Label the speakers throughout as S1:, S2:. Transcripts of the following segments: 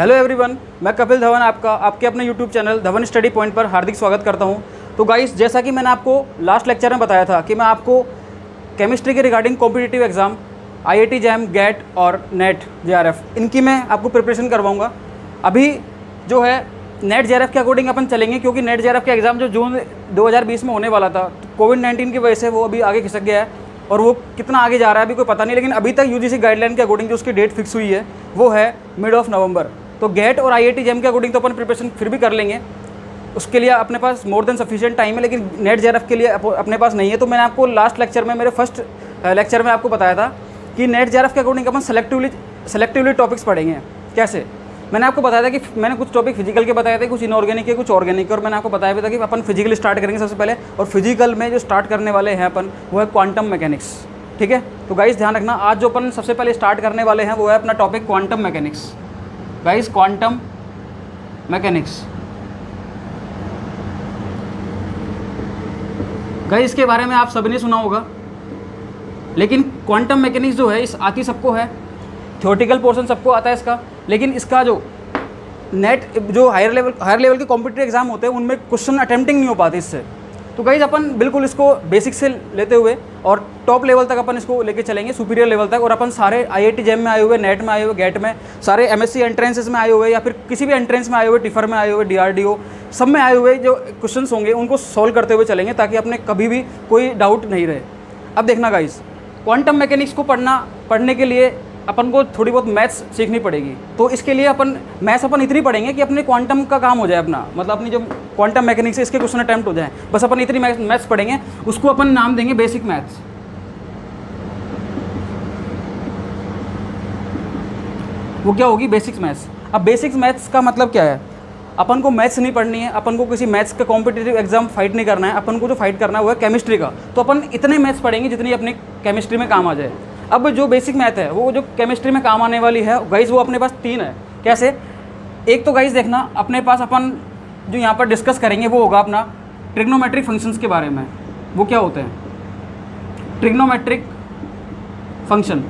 S1: Hello everyone, मैं कपिल धवन आपका आपके अपने YouTube channel Dhawan study point पर हार्दिक स्वागत करता हूं। तो गाइस, जैसा कि मैंने आपको लास्ट लेक्चर में बताया था कि मैं आपको केमिस्ट्री के regarding competitive exam IIT JAM, GATE और नेट जेआरएफ इनकी मैं आपको प्रिपरेशन करवाऊंगा। अभी जो है नेट जेआरएफ के अकॉर्डिंग अपन चलेंगे, क्योंकि नेट जेआरएफ का एग्ज़ाम जो जून 2020 में होने वाला था, तो कोविड-19 की वजह से वो अभी आगे खिसक गया है और वो कितना आगे जा रहा है अभी कोई पता नहीं। लेकिन अभी तक यूजीसी गाइडलाइन के अकॉर्डिंग जो उसकी डेट फिक्स हुई है वो है मिड ऑफ नवंबर। तो गेट और आईआईटी जेम के अकॉर्डिंग तो अपन प्रिपरेशन फिर भी कर लेंगे, उसके लिए अपने पास मोर देन सफिशिएंट टाइम है। लेकिन नेट जेआरएफ के लिए अपने पास नहीं है। तो मैंने आपको लास्ट लेक्चर में, मेरे फर्स्ट लेक्चर में आपको बताया था कि नेट जेआरएफ के अकॉर्डिंग अपन सेलेक्टिवली टॉपिक्स पढ़ेंगे। कैसे? मैंने आपको बताया था कि मैंने कुछ टॉपिक फिजिकल के बताए थे, कुछ इनऑर्गेनिक के, कुछ ऑर्गेनिक, और मैंने आपको बताया भी था कि अपन फिजिकल स्टार्ट करेंगे सबसे पहले। और फिजिकल में जो स्टार्ट करने वाले हैं अपन, वो है क्वांटम मैकेनिक्स। ठीक है, तो गाइस ध्यान रखना, आज जो अपन सबसे पहले स्टार्ट करने वाले हैं वो है अपना topic quantum mechanics. Guys, quantum mechanics, guys इसके बारे में आप सभी ने सुना होगा। लेकिन क्वांटम मैकेनिक्स जो है इस आती सबको है, थ्योरेटिकल पोर्शन सबको आता है इसका, लेकिन इसका जो नेट जो हायर लेवल के कॉम्पिटिटिव एग्जाम होते हैं उनमें क्वेश्चन अटेम्प्टिंग नहीं हो पाती इससे। तो गाइस अपन बिल्कुल इसको बेसिक से लेते हुए और टॉप लेवल तक अपन इसको लेके चलेंगे, सुपीरियर लेवल तक। और अपन सारे आईआईटी जेम में आए हुए, नेट में आए हुए, गेट में, सारे एमएससी एंट्रेंसेस में आए हुए, या फिर किसी भी एंट्रेंस में आए हुए, टिफर में आए हुए, डीआरडीओ सब में आए हुए जो क्वेश्चंस होंगे उनको सॉल्व करते हुए चलेंगे, ताकि अपने कभी भी कोई डाउट नहीं रहे। अब देखना गाइस, क्वांटम मैकेनिक्स को पढ़ने के लिए अपन को थोड़ी बहुत मैथ्स सीखनी पड़ेगी। तो इसके लिए अपन मैथ्स अपन इतनी पढ़ेंगे कि अपने क्वांटम का काम हो जाए अपना, मतलब अपनी जो क्वांटम मैकेनिक्स है इसके क्वेश्चन अटैम्प्ट हो जाए। बस अपन इतनी मैथ्स पढ़ेंगे, उसको अपन नाम देंगे बेसिक मैथ्स। वो क्या होगी? Basics maths. अब बेसिक्स मैथ्स का मतलब क्या है? अपन को मैथ्स नहीं पढ़नी है, अपन को किसी मैथ्स का कॉम्पिटिटिव एग्जाम फाइट नहीं करना है, अपन को जो फाइट करना है वो है केमिस्ट्री का। तो अपन इतने मैथ्स पढ़ेंगे जितनी अपनी केमिस्ट्री में काम आ जाए। अब जो बेसिक मैथ है वो जो केमिस्ट्री में काम आने वाली है गाइस, वो अपने पास 3 है। कैसे? एक तो गाइस देखना, अपने पास अपन जो यहाँ पर डिस्कस करेंगे वो होगा अपना ट्रिग्नोमेट्रिक फंक्शंस के बारे में। वो क्या होते हैं? ट्रिग्नोमेट्रिक फंक्शन,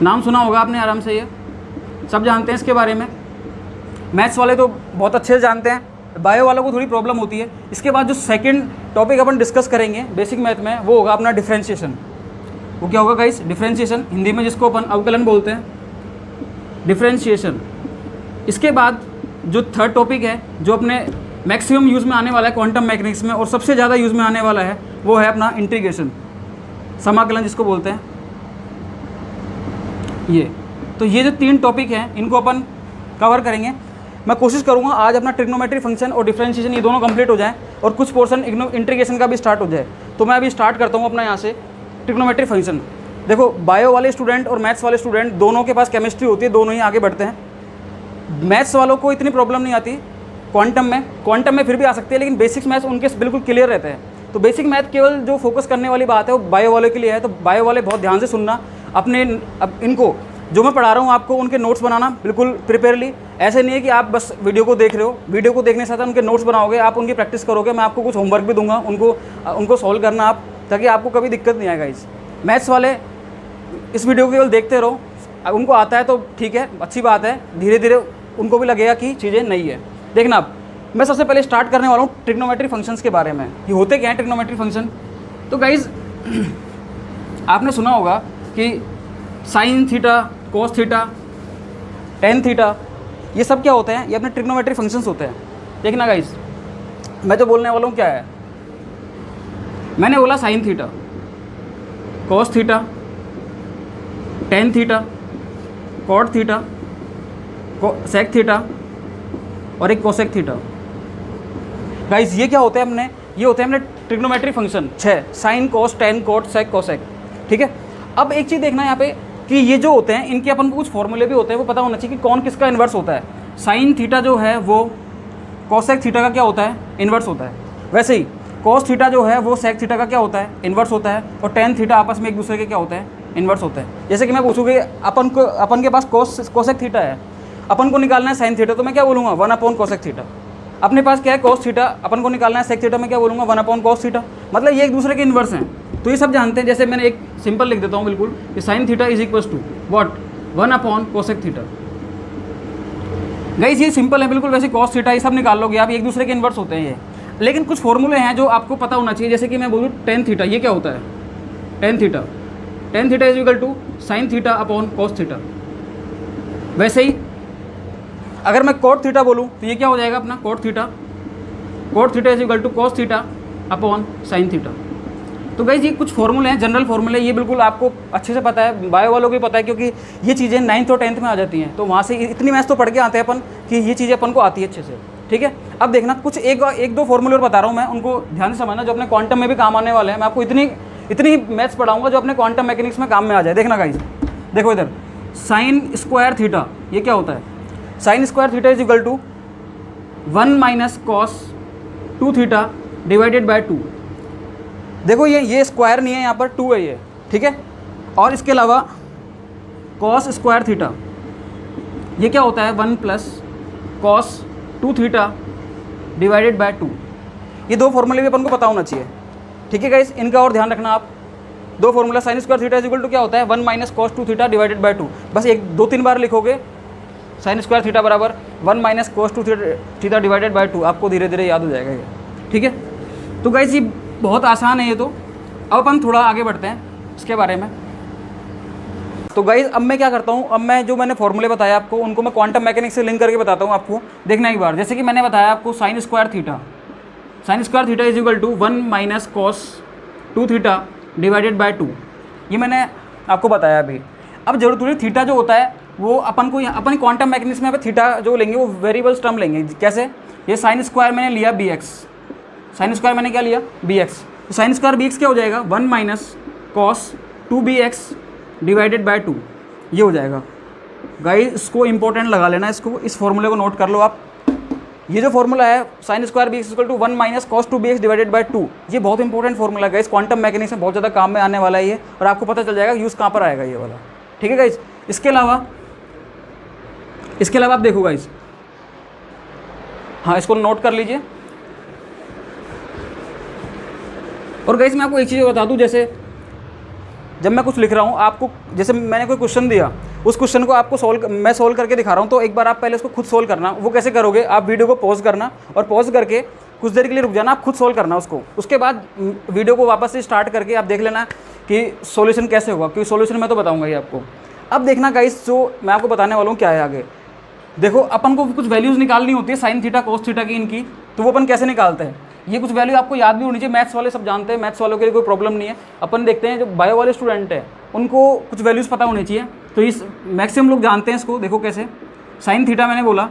S1: नाम सुना होगा आपने आराम से, ये सब जानते हैं इसके बारे में। मैथ्स वाले तो बहुत अच्छे से जानते हैं, बायो वालों को थोड़ी प्रॉब्लम होती है। इसके बाद जो सेकंड टॉपिक अपन डिस्कस करेंगे बेसिक मैथ में वो होगा अपना डिफरेंशिएशन। वो क्या होगा गाइस? डिफरेंशिएशन, हिंदी में जिसको अपन अवकलन बोलते हैं, डिफरेंशिएशन। इसके बाद जो थर्ड टॉपिक है जो अपने मैक्सिमम यूज़ में आने वाला है क्वांटम मैकेनिक्स में, और सबसे ज़्यादा यूज़ में आने वाला है, वो है अपना इंटीग्रेशन, समाकलन जिसको बोलते हैं ये। तो ये जो 3 टॉपिक हैं इनको अपन कवर करेंगे। मैं कोशिश करूँगा आज अपना ट्रिग्नोमेट्री फंक्शन और डिफरेंशिएशन ये दोनों कंप्लीट हो जाए और कुछ पोर्शन इंटीग्रेशन का भी स्टार्ट हो जाए। तो मैं अभी स्टार्ट करता हूँ अपना यहाँ से ट्रिग्नोमेट्री फंक्शन। देखो, बायो वाले स्टूडेंट और मैथ्स वाले स्टूडेंट दोनों के पास केमिस्ट्री होती है, दोनों ही आगे बढ़ते हैं। मैथ्स वालों को इतनी प्रॉब्लम नहीं आती क्वांटम में फिर भी आ सकती है, लेकिन बेसिक्स मैथ्स उनके बिल्कुल क्लियर रहते हैं। तो बेसिक मैथ केवल जो फोकस करने वाली बात है वो बायो वाले के लिए है। तो बायो वाले बहुत ध्यान से सुनना, अब इनको जो मैं पढ़ा रहा हूँ आपको उनके नोट्स बनाना बिल्कुल प्रिपेयरली। ऐसे नहीं है कि आप बस वीडियो को देख रहे हो, वीडियो को देखने से उनके नोट्स बनाओगे, आप उनकी प्रैक्टिस करोगे। मैं आपको कुछ होमवर्क भी दूंगा, उनको सॉल्व करना आप, ताकि आपको कभी दिक्कत नहीं आएगा। मैथ्स वाले इस वीडियो को केवल देखते रहो, उनको आता है तो ठीक है, अच्छी बात है, धीरे धीरे उनको भी लगेगा कि चीज़ें नई है। देखना, अब मैं सबसे पहले स्टार्ट करने वाला हूँ ट्रिग्नोमेट्री फंक्शंस के बारे में। ये होते क्या हैं ट्रिग्नोमेट्री फंक्शन? तो गाइज आपने सुना होगा कि sine theta, cos theta, tan theta, ये सब क्या होते हैं? ये अपने ट्रिग्नोमेट्री फंक्शंस होते हैं। देखना गाइज, मैं जो बोलने वाला हूँ क्या है, मैंने बोला sine theta, cos theta, tan theta, cot theta, sec theta और एक कोसेक थीटा। गाइस ये क्या होते हैं अपने? ये होते हैं अपने trigonometry function 6, sign, cos, tan, cot, sec, cosec. ठीक है, अब एक चीज़ देखना यहाँ पे कि ये जो होते हैं इनके अपन को कुछ फॉर्मूले भी होते हैं, वो पता होना चाहिए कि कौन किसका इन्वर्स होता है। साइन थीटा जो है वो कोसेक थीटा का क्या होता है? इन्वर्स होता है। वैसे ही कोस थीटा जो है वो सेक थीटा का क्या होता है? इन्वर्स होता है। और टेन थीटा आपस में एक दूसरे के क्या होते हैं? इन्वर्स होते हैं। जैसे कि मैं पूछूँगी अपन के पास कोसेक थीटा है, अपन को निकालना है साइन थीटा, तो मैं क्या बोलूँगा? 1 कोसेक थीटा। अपने पास क्या है? कोस थीटा, अपन को निकालना है सेक थीटा, मैं क्या बोलूँगा? 1 कोस थीटा। मतलब ये एक दूसरे के इन्वर्स हैं। तो ये सब जानते हैं। जैसे मैंने एक सिंपल लिख देता हूँ बिल्कुल कि sine theta is equals to what? 1 cosec theta. Guys ये सिंपल है बिल्कुल, वैसे कॉस थीटा ये सब निकाल लोगे आप, एक दूसरे के इन्वर्स होते हैं ये। लेकिन कुछ फॉर्मूले हैं जो आपको पता होना चाहिए, जैसे कि मैं बोलूँ टेन थीटा, ये क्या होता है tan theta is equal to sine theta upon cos theta. वैसे ही अगर मैं कॉट थीटा बोलूँ तो ये क्या हो जाएगा अपना cot theta is equal to cos theta upon sine theta. तो गाइस ये कुछ फॉर्मूले हैं, जनरल फॉर्मूले, ये बिल्कुल आपको अच्छे से पता है, बायो वालों को भी पता है, क्योंकि ये चीज़ें 9th और 10th में आ जाती हैं, तो वहाँ से इतनी मैथ्स तो पढ़ के आते हैं अपन कि ये चीज़ें अपन को आती है अच्छे से। ठीक है, अब देखना कुछ एक दो फॉर्मूले और बता रहा हूँ मैं, उनको ध्यान से समझना, जो अपने क्वांटम में भी काम आने वाले हैं। मैं आपको इतनी मैथ्स पढ़ाऊँगा जो अपने क्वांटम मैकेनिक्स में काम में आ जाए। देखना गाइस, देखो इधर साइन स्क्वायर थीटा, ये क्या होता है, sine square theta is equal to 1 minus cos 2 theta divided by 2। देखो ये स्क्वायर नहीं है, यहाँ पर 2 है ये, ठीक है। और इसके अलावा कॉस स्क्वायर थीटा, ये क्या होता है 1 plus cos 2 theta divided by 2। ये दो फॉर्मूले भी अपन को पता होना चाहिए, ठीक है गाइस, इनका और ध्यान रखना आप। दो formula, sine square theta is equal to क्या होता है 1 minus cos 2 theta divided by 2। बस 2-3 बार लिखोगे साइन स्क्वायर थीटा बराबर 1 minus cos 2 theta divided by 2, आपको धीरे धीरे याद हो जाएगा ये, ठीक है। तो गाइस ये बहुत आसान है ये तो। अब अपन थोड़ा आगे बढ़ते हैं इसके बारे में। तो गाइस अब मैं क्या करता हूँ, अब मैं जो मैंने फॉर्मूले बताया आपको उनको मैं क्वांटम मैकेनिक्स से लिंक करके बताता हूँ आपको। देखना एक बार, जैसे कि मैंने बताया आपको sine square theta is equal to 1 minus cos 2 theta divided by 2, ये मैंने आपको बताया अभी। अब जरूरत थोड़ी, थीटा जो होता है वो अपन को अपन क्वांटम मैकेनिक्स में थीटा जो लेंगे वो वेरिएबल्स टर्म लेंगे। कैसे, ये साइन स्क्वायर मैंने लिया bx, साइन स्क्वायर मैंने क्या लिया bx, तो साइन स्क्वायर bx क्या हो जाएगा 1 minus cos 2bx divided by 2, ये हो जाएगा। गाइस इसको इंपॉर्टेंट लगा लेना, इसको, इस फॉर्मूले को नोट कर लो आप। ये जो फॉर्मूला है sine square bx equal to 1 minus cos 2bx divided by 2, ये बहुत इंपॉर्टेंट फॉर्मूला है गाइस, क्वांटम मैकेनिक्स में बहुत ज़्यादा काम में आने वाला है ये, और आपको पता चल जाएगा यूज़ कहाँ पर आएगा ये वाला, ठीक है गाइस। इसके अलावा आप देखो गाइस, हाँ इसको नोट कर लीजिए। और गाइस मैं आपको एक चीज़ बता दूं, जैसे जब मैं कुछ लिख रहा हूँ आपको, जैसे मैंने कोई क्वेश्चन दिया, उस क्वेश्चन को आपको मैं सोल्व करके दिखा रहा हूँ, तो एक बार आप पहले उसको खुद सोल्व करना। वो कैसे करोगे, आप वीडियो को पॉज करना और पॉज करके कुछ देर के लिए रुक जाना, आप खुद सोल्व करना उसको। उसके बाद वीडियो को वापस से स्टार्ट करके आप देख लेना कि सॉल्यूशन कैसे होगा, क्योंकि सॉल्यूशन मैं तो बताऊँगा ही आपको। अब देखना गाइस, जो मैं आपको बताने वाला हूँ क्या है आगे। देखो अपन को कुछ वैल्यूज़ निकालनी होती है साइन थीटा कोस थीटा की इनकी, तो वो अपन कैसे निकालते हैं, ये कुछ वैल्यू आपको याद भी होनी चाहिए। मैथ्स वाले सब जानते हैं, मैथ्स वालों के लिए कोई प्रॉब्लम नहीं है। अपन देखते हैं जो बायो वाले स्टूडेंट हैं उनको कुछ वैल्यूज़ पता होनी चाहिए, तो इस मैक्सिमम लोग जानते हैं इसको। देखो कैसे, साइन थीटा मैंने बोला,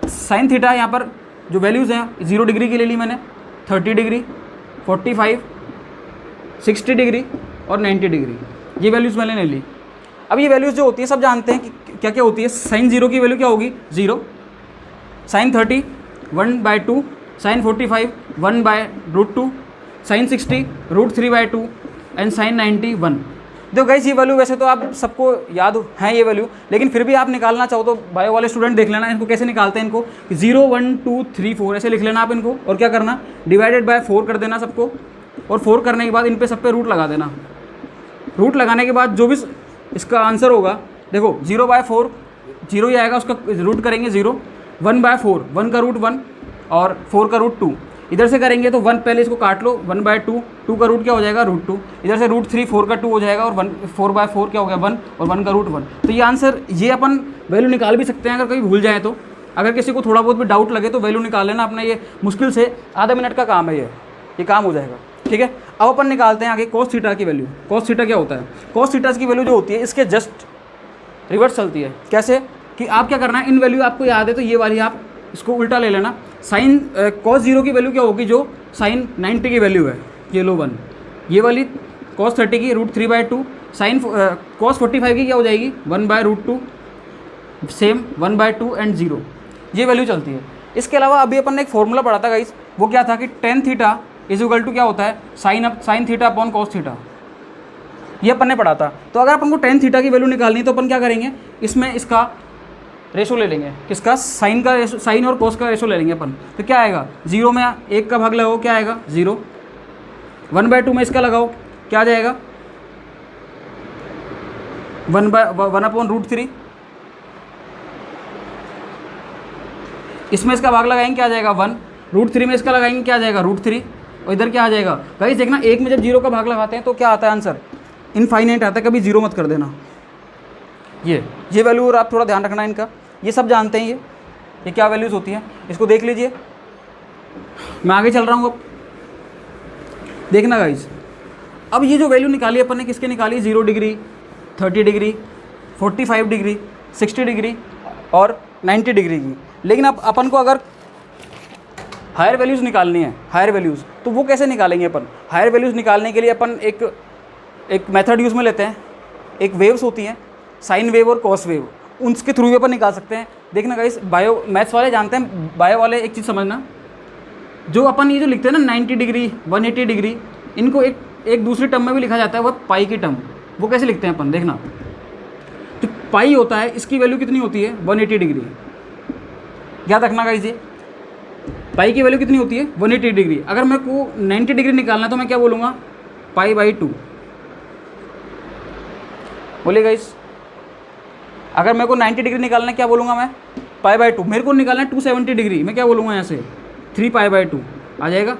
S1: साइन थीटा यहाँ पर जो वैल्यूज़ हैं 0 डिग्री की ले ली मैंने, 30 डिग्री, 45, 60 डिग्री और 90 डिग्री, ये वैल्यूज़ मैंने ले ली। अब ये वैल्यूज़ जो होती है सब जानते हैं कि क्या क्या होती है। साइन 0 की वैल्यू क्या होगी 0, sine 30 1/2, sine 45 1/√2, sine 60 √3/2 and sine 90 1। देखो गाइस ये वैल्यू वैसे तो आप सबको याद है ये वैल्यू, लेकिन फिर भी आप निकालना चाहो तो बायो वाले स्टूडेंट देख लेना इनको कैसे निकालते हैं। इनको 0 1 2 3 4 ऐसे लिख लेना आप इनको, और क्या करना डिवाइडेड बाय 4 कर देना सबको, और 4 करने के बाद इन पे सब पे रूट लगा देना। रूट लगाने के बाद जो भी इसका आंसर होगा, देखो 0/4 0 ही आएगा, उसका रूट करेंगे 0, 1/4 1 का रूट 1 और 4 का रूट 2। इधर से करेंगे तो 1 पहले इसको काट लो, 1/2, 2 का रूट क्या हो जाएगा √2, इधर से √3 4 का 2 हो जाएगा, और 4/4 क्या हो गया 1, और 1 का रूट 1। तो ये आंसर, ये अपन वैल्यू निकाल भी सकते हैं अगर कहीं भूल जाए तो। अगर किसी को थोड़ा बहुत भी डाउट लगे तो वैल्यू निकाल लेना अपना, ये मुश्किल से आधा मिनट का काम है, ये काम हो जाएगा, ठीक है। अब अपन निकालते हैं आगे कॉस थीटा की वैल्यू। कॉस थीटा क्या होता है, कॉस थीटा की वैल्यू जो होती है इसके जस्ट रिवर्स चलती है। कैसे कि आप क्या करना है, इन वैल्यू आपको याद है तो ये वाली आप इसको उल्टा ले लेना। साइन कॉस 0 की वैल्यू क्या होगी, जो साइन 90 की वैल्यू है, ये लो 1, ये वाली कॉस 30 की √3/2, साइन कॉस 45 की क्या हो जाएगी 1/√2, सेम 1/2 एंड 0, ये वैल्यू चलती है। इसके अलावा अभी अपन ने एक फॉर्मूला पढ़ा था गाइस, वो क्या था कि tan theta is equal to क्या होता है sine theta upon cos theta, ये अपन ने पढ़ा था। तो अगर अपन को टेन थीटा की वैल्यू निकालनी है तो अपन क्या करेंगे, इसमें इसका रेशो ले लेंगे, किसका, साइन का रेशो, साइन और कोस का रेशो ले लेंगे अपन। तो क्या आएगा 0 में 1 का भाग लगाओ, क्या आएगा 0, 1/2 में इसका लगाओ, क्या आ जाएगा 1/√3, इसमें इसका भाग लगाएंगे क्या आ जाएगा 1, √3 में इसका लगाएंगे क्या आ जाएगा √3, और इधर क्या आ जाएगा गाइस देखना, एक में जब 0 का भाग लगाते हैं तो क्या आता है आंसर, इनफाइनाइट आता है, कभी 0 मत कर देना। ये वैल्यू और आप थोड़ा ध्यान रखना इनका, ये सब जानते हैं ये क्या वैल्यूज़ होती हैं, इसको देख लीजिए। मैं आगे चल रहा हूँ, अब देखना गाइस, अब ये जो वैल्यू निकाली अपन ने किसके निकाली, 0 डिग्री, 30 डिग्री, 45 डिग्री, 60 डिग्री और 90 डिग्री की। लेकिन अब अपन को अगर हायर वैल्यूज़ निकालनी है, हायर वैल्यूज़, तो वो कैसे निकालेंगे अपन। हायर वैल्यूज़ निकालने के लिए अपन एक मेथड यूज़ में लेते हैं, एक वेव्स होती हैं, साइन वेव और कॉस वेव, उनके थ्रू भी अपन निकाल सकते हैं। देखना गाइस, बायो मैथ्स वाले जानते हैं, बायो वाले एक चीज़ समझना, जो अपन ये जो लिखते हैं ना 90 डिग्री 180 डिग्री, इनको एक दूसरी टर्म में भी लिखा जाता है, वो पाई की टर्म। वो कैसे लिखते हैं अपन, देखना, तो पाई होता है, इसकी वैल्यू कितनी होती है 180 डिग्री, याद रखना गाइस, ये पाई की वैल्यू कितनी होती है 180 डिग्री। अगर मेरे को 90 डिग्री निकालना है तो मैं क्या बोलूँगा, π/2। बोलिए गाइस, अगर मेरे को 90 डिग्री निकालना है क्या बोलूँगा मैं, π/2। मेरे को निकालना है 270 डिग्री, मैं क्या बोलूँगा यहाँ से 3π/2 आ जाएगा।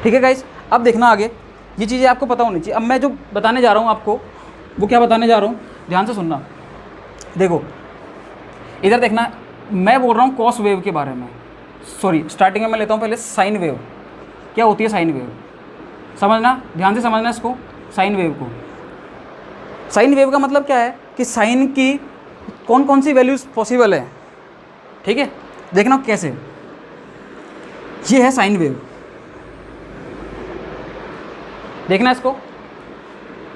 S1: ठीक है गाइस, अब देखना आगे, ये चीज़ें आपको पता होनी चाहिए। अब मैं जो बताने जा रहा हूँ आपको, वो क्या बताने जा रहा हूँ, ध्यान से सुनना। देखो इधर देखना, मैं बोल रहा हूँ कॉस वेव के बारे में, सॉरी स्टार्टिंग में मैं लेता हूँ पहले साइन वेव। क्या होती है साइन वेव, समझना, ध्यान से समझना इसको, साइन वेव को। साइन वेव का मतलब क्या है कि साइन की कौन कौन सी वैल्यूज़ पॉसिबल है, ठीक है। देखना कैसे, ये है साइन वेव, देखना इसको।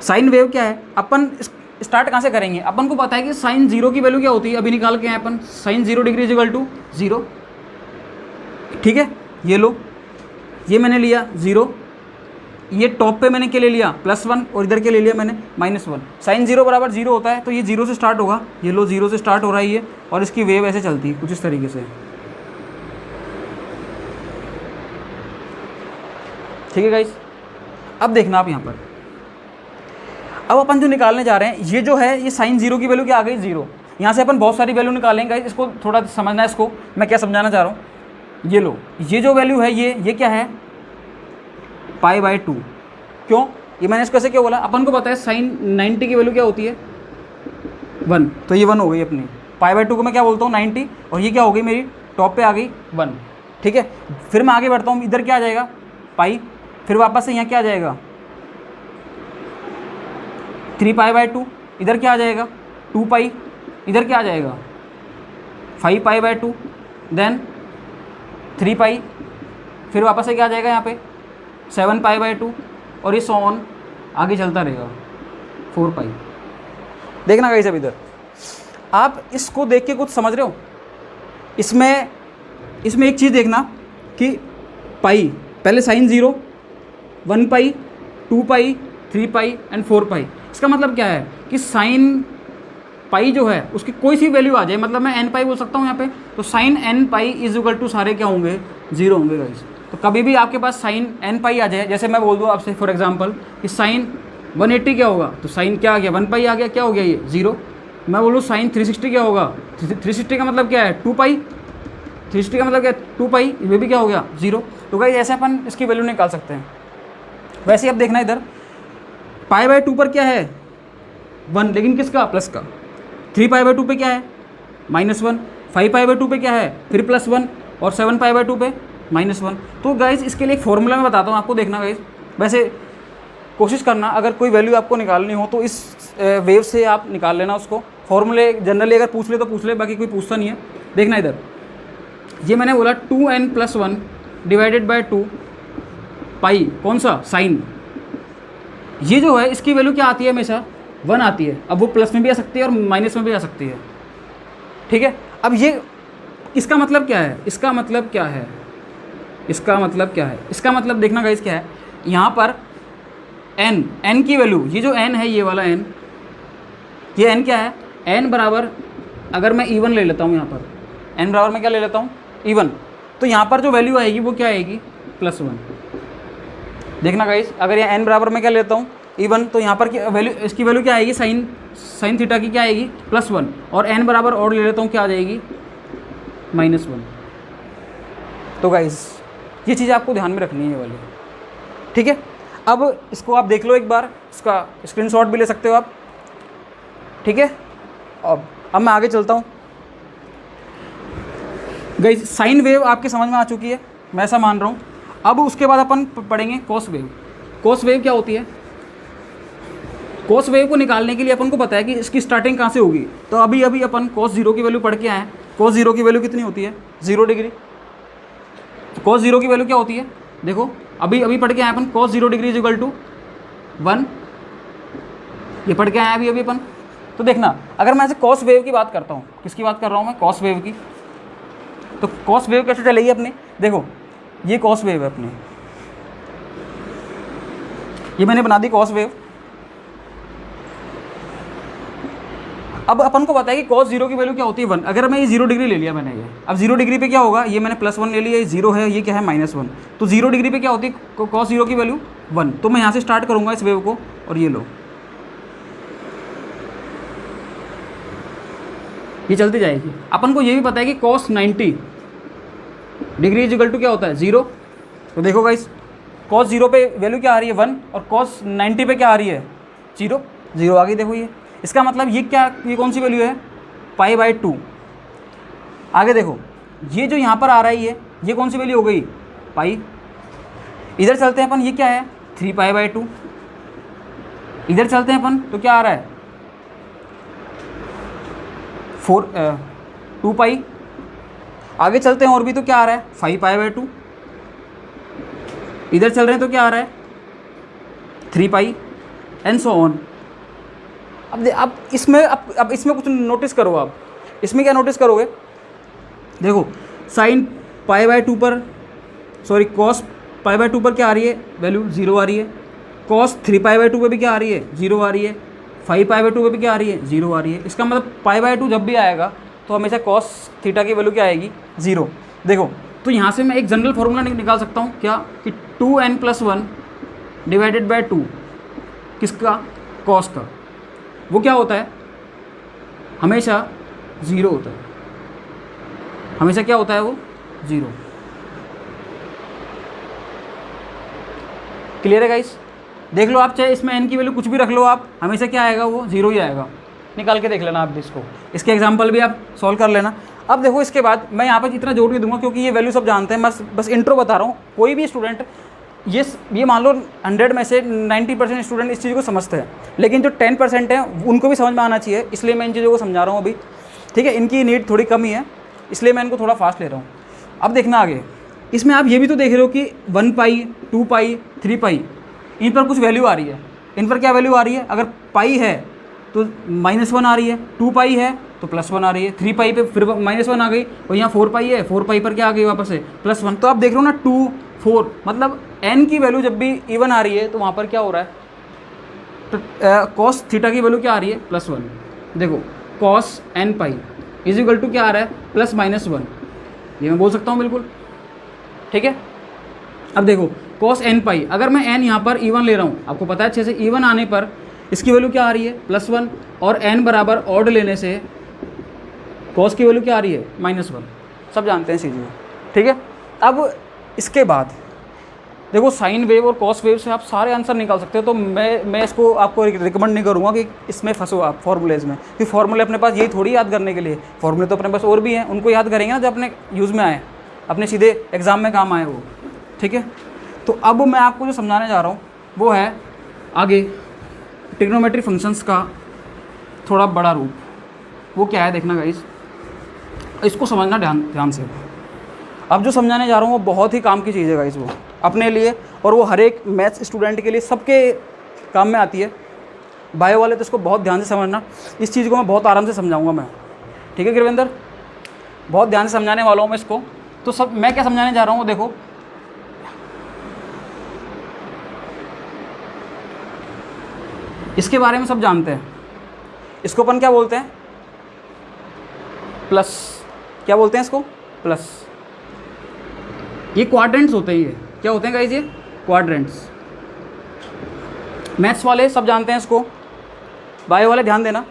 S1: साइन वेव क्या है, अपन स्टार्ट कहाँ से करेंगे, अपन को पता है कि साइन 0 की वैल्यू क्या होती है, अभी निकाल के आए अपन, sine 0 degree is equal to 0, ठीक है। ये लो, ये मैंने लिया 0, ये टॉप पे मैंने क्या ले लिया +1, और इधर क्या ले लिया मैंने -1। साइन 0 बराबर 0 होता है, तो ये 0 से स्टार्ट होगा, ये लो 0 से स्टार्ट हो रहा है ये, और इसकी वेव ऐसे चलती है कुछ इस तरीके से, ठीक है गाइस। अब देखना आप यहाँ पर, अब अपन जो निकालने जा रहे हैं, ये जो है ये साइन 0 की वैल्यू क्या आ गई 0। यहाँ से अपन बहुत सारी वैल्यू निकालेंगे, इसको थोड़ा समझना है, इसको मैं क्या समझाना चाह रहा हूँ। ये लो, ये जो वैल्यू है ये क्या है π/2। क्यों, ये मैंने इसको ऐसे क्यों बोला, अपन को पता है साइन 90 की वैल्यू क्या होती है 1, तो ये 1 हो गई अपनी। π/2 को मैं क्या बोलता हूँ 90, और ये क्या हो गई मेरी टॉप पे आ गई 1, ठीक है। फिर मैं आगे बढ़ता हूँ, इधर क्या आ जाएगा पाई, फिर वापस से यहाँ क्या आ जाएगा 3π/2, इधर क्या आ जाएगा 2π, इधर क्या आ जाएगा 5π/2, देन 3π, फिर वापस से क्या आ जाएगा यहाँ पे 7π/2, और ये ऑन आगे चलता रहेगा 4π। देखना गाइस, अब इधर आप इसको देख के कुछ समझ रहे हो, इसमें एक चीज़ देखना कि पाई, पहले साइन 0, 1π, 2π, 3π एंड 4π। इसका मतलब क्या है कि साइन पाई जो है उसकी कोई सी वैल्यू आ जाए, मतलब मैं n पाई बोल सकता हूँ यहाँ पे, तो sine n pi is equal to सारे क्या होंगे 0 होंगे गाइस। तो कभी भी आपके पास साइन n पाई आ जाए, जैसे मैं बोल दूँ आपसे फॉर एग्जांपल कि साइन 180 क्या होगा, तो साइन क्या आ गया 1 पाई आ गया, क्या हो गया ये 0। मैं बोलूँ साइन 360 क्या होगा, 360 का मतलब क्या है 2 पाई, 360 का मतलब क्या है 2 पाई, ये भी क्या हो गया 0। तो गाइस ऐसे अपन इसकी वैल्यू निकाल सकते हैं। वैसे ही अब देखना इधर π/2 पर क्या है 1, लेकिन किसका प्लस का, 3π/2 पे क्या है -1, 5π/2 पे क्या है फिर +1, और 7π/2 पे -1। तो गाइज इसके लिए एक फॉर्मूला मैं बताता हूँ आपको, देखना गाइज। वैसे कोशिश करना अगर कोई वैल्यू आपको निकालनी हो तो इस वेव से आप निकाल लेना उसको। फॉर्मूले जनरली अगर पूछ ले तो पूछ ले, बाकी कोई पूछता नहीं है। देखना इधर, ये मैंने बोला 2n+1 डिवाइडेड बाय 2 पाई, कौन सा साइन, ये जो है इसकी वैल्यू क्या आती है हमेशा 1 आती है। अब वो प्लस में भी आ सकती है और माइनस में भी आ सकती है, ठीक है। अब ये इसका मतलब क्या है, इसका मतलब क्या है, इसका मतलब क्या है, इसका मतलब देखना गाइस क्या है, यहाँ पर n की वैल्यू, ये जो n है ये वाला n, ये n क्या है, n बराबर अगर मैं E1 ले लेता हूँ, यहाँ पर n बराबर मैं क्या ले लेता हूँ E1, तो यहाँ पर जो वैल्यू आएगी वो क्या आएगी +1। देखना गाइस, अगर ये n बराबर मैं क्या लेता हूँ इवन, तो यहाँ पर वैल्यू, इसकी वैल्यू क्या आएगी, साइन थीटा की क्या आएगी, +1, और n बराबर और ले लेता हूँ, क्या आ जाएगी, -1। तो गाइस ये चीज़ आपको ध्यान में रखनी है ये वाली, ठीक है। अब इसको आप देख लो एक बार, इसका स्क्रीनशॉट भी ले सकते हो आप, ठीक है। अब मैं आगे चलता हूँ गाइस। साइन वेव आपके समझ में आ चुकी है, मैं ऐसा मान रहा हूँ। अब उसके बाद अपन पढ़ेंगे कॉस वेव। कॉस वेव क्या होती है? कॉस वेव को निकालने के लिए अपन को पता है कि इसकी स्टार्टिंग कहाँ से होगी। तो अभी अभी अपन cos 0 की वैल्यू पढ़ के आए हैं। cos 0 की वैल्यू कितनी होती है? 0 डिग्री। तो cos 0 की वैल्यू क्या होती है? देखो अभी अभी पढ़ के आए अपन, cos 0 डिग्री = 1, ये पढ़ के आए अभी अभी अपन। तो देखना, अगर मैं ऐसे कॉस वेव की बात करता हूँ, किसकी बात कर रहा हूँ मैं? कॉस वेव की। तो कॉस वेव कैसे चलेगी अपनी? देखो ये कॉस वेव है अपनी, ये मैंने बना दी कॉस वेव। अब अपन को पता है कि cos 0 की वैल्यू क्या होती है, 1। अगर मैं ये 0 डिग्री ले लिया मैंने, ये अब 0 डिग्री पे क्या होगा, ये मैंने +1 ले लिया, ये 0 है, ये क्या है, -1। तो 0 डिग्री पे क्या होती है cos 0 की वैल्यू 1। तो मैं यहाँ से स्टार्ट करूँगा इस वेव को, और ये लो, ये चलती जाएगी। अपन को ये भी पता है कि cos 90 डिग्री = क्या होता है, 0। तो देखो गाइस, cos 0 पे वैल्यू क्या आ रही है, 1, और cos 90 पे क्या आ रही है, 0। 0 आ गई, देखो ये। इसका मतलब ये क्या, ये कौन सी वैल्यू है, π/2। आगे देखो, ये जो यहाँ पर आ रहा है ये कौन सी वैल्यू हो गई, पाई। इधर चलते हैं अपन, ये क्या है, 3π/2। इधर चलते हैं अपन, तो क्या आ रहा है, 2π। आगे चलते हैं और भी, तो क्या आ रहा है, 5π/2। इधर चल रहे हैं तो क्या आ रहा है, 3π, एंड सो ऑन। अब इसमें कुछ नोटिस करो आप। इसमें क्या नोटिस करोगे, देखो साइन π/2 पर, सॉरी cos π/2 पर क्या आ रही है, वैल्यू 0 आ रही है। cos 3π/2 पे भी क्या आ रही है, 0 आ रही है। 5π/2 पे भी क्या आ रही है, 0 आ रही है। इसका मतलब π/2 जब भी आएगा तो हमेशा cos थीटा की वैल्यू क्या आएगी, 0। देखो, तो यहाँ से मैं एक जनरल फार्मूला निकाल सकता हूँ, क्या, कि 2n+1 / 2, किसका, cos का, वो क्या होता है, हमेशा 0 होता है। हमेशा क्या होता है वो, 0। क्लियर है गाइस? देख लो आप, चाहे इसमें n की वैल्यू कुछ भी रख लो आप, हमेशा क्या आएगा, वो 0 ही आएगा। निकाल के देख लेना आप इसको, इसके एग्जाम्पल भी आप सॉल्व कर लेना। अब देखो, इसके बाद मैं यहाँ पर इतना जोर नहीं दूंगा क्योंकि ये वैल्यू सब जानते हैं, बस इंट्रो बता रहा हूँ। कोई भी स्टूडेंट ये मान लो 100 में से 90% स्टूडेंट इस चीज़ को समझते हैं, लेकिन जो 10% है उनको भी समझ में आना चाहिए, इसलिए मैं इन चीज़ों को समझा रहा हूँ अभी, ठीक है। इनकी नीड थोड़ी कम ही है, इसलिए मैं इनको थोड़ा फास्ट ले रहा हूँ। अब देखना आगे, इसमें आप ये भी तो देख रहे हो कि 1π, 2π, 3π, इन पर कुछ वैल्यू आ रही है। इन पर क्या वैल्यू आ रही है, अगर पाई है तो -1 आ रही है, 2π है तो +1 आ रही है, 3π पे फिर -1 आ गई, और यहाँ 4π है, 4π पर क्या आ गई वापस से +1। तो आप देख रहे हो ना, 2, 4, मतलब n की वैल्यू जब भी इवन आ रही है तो वहाँ पर क्या हो रहा है, तो cos थीटा की वैल्यू क्या आ रही है, +1। देखो cos nπ = क्या आ रहा है, +-1। ये मैं बोल सकता हूँ बिल्कुल, ठीक है। अब देखो cos nπ, अगर मैं n यहाँ पर इवन ले रहा हूँ, आपको पता है अच्छे से, इवन आने पर इसकी वैल्यू क्या आ रही है, +1, और n बराबर ऑड लेने से cos की वैल्यू क्या आ रही है, -1। सब जानते हैं चीज़ें, ठीक है। अब इसके बाद देखो, साइन वेव और कॉस वेव से आप सारे आंसर निकाल सकते हो। तो मैं इसको आपको रिकमेंड नहीं करूँगा कि इसमें फंसो आप फॉर्मूलेज में, क्योंकि फॉर्मूले अपने पास यही थोड़ी याद करने के लिए, फॉर्मूले तो अपने पास और भी हैं, उनको याद करेंगे ना जब अपने यूज़ में आए, अपने सीधे एग्ज़ाम में काम आए वो, ठीक है। तो अब मैं आपको जो समझाने जा रहा हूँ वो है आगे ट्रिग्नोमेट्री फंक्शंस का थोड़ा बड़ा रूप। वो क्या है देखना गाइस, इसको समझना ध्यान से। अब जो समझाने जा रहा हूँ वो बहुत ही काम की चीज़ है गाइस, वो अपने लिए, और वो हर एक मैथ्स स्टूडेंट के लिए, सबके काम में आती है। बायो वाले तो इसको बहुत ध्यान से समझना, इस चीज़ को मैं बहुत आराम से समझाऊंगा मैं, ठीक है गुरविंदर, बहुत ध्यान से समझाने वाला हूँ मैं इसको। तो सब मैं क्या समझाने जा रहा हूँ, देखो इसके बारे में सब जानते हैं। इसको अपन क्या बोलते हैं, प्लस। क्या बोलते हैं इसको, प्लस। ये क्वाड्रेंट्स होते हैं, ये क्या होते हैं गाइस, ये क्वाड्रेंट्स। मैथ्स वाले सब जानते हैं इसको, बायो वाले ध्यान देना।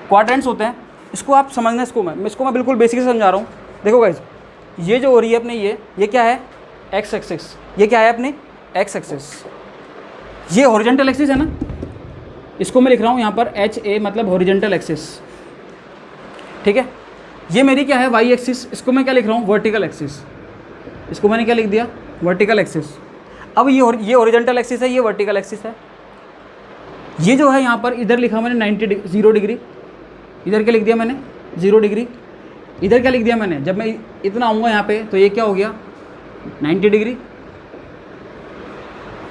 S1: क्वाड्रेंट्स होते हैं, इसको आप समझना, इसको मैं बिल्कुल बेसिक से समझा रहा हूँ। देखो गाइस, ये जो हो रही है अपने ये क्या है, एक्स एक्सिस, ये क्या है अपनी एक्स एक्सिस, ये हॉरिजॉन्टल एक्सिस है ना, इसको मैं लिख रहा हूँ यहाँ पर एच ए मतलब हॉरिजॉन्टल एक्सिस, ठीक है। ये मेरी क्या है वाई एक्सिस, इसको मैं क्या लिख रहा हूँ वर्टिकल एक्सिस, इसको मैंने क्या लिख दिया वर्टिकल एक्सिस। अब ये हॉरिजॉन्टल एक्सिस है, ये वर्टिकल एक्सिस है। ये जो है यहाँ पर इधर लिखा मैंने 0 डिग्री, इधर क्या लिख दिया मैंने 0 डिग्री, इधर क्या लिख दिया मैंने, जब मैं इतना आऊँगा यहाँ पे तो ये क्या हो गया 90 डिग्री,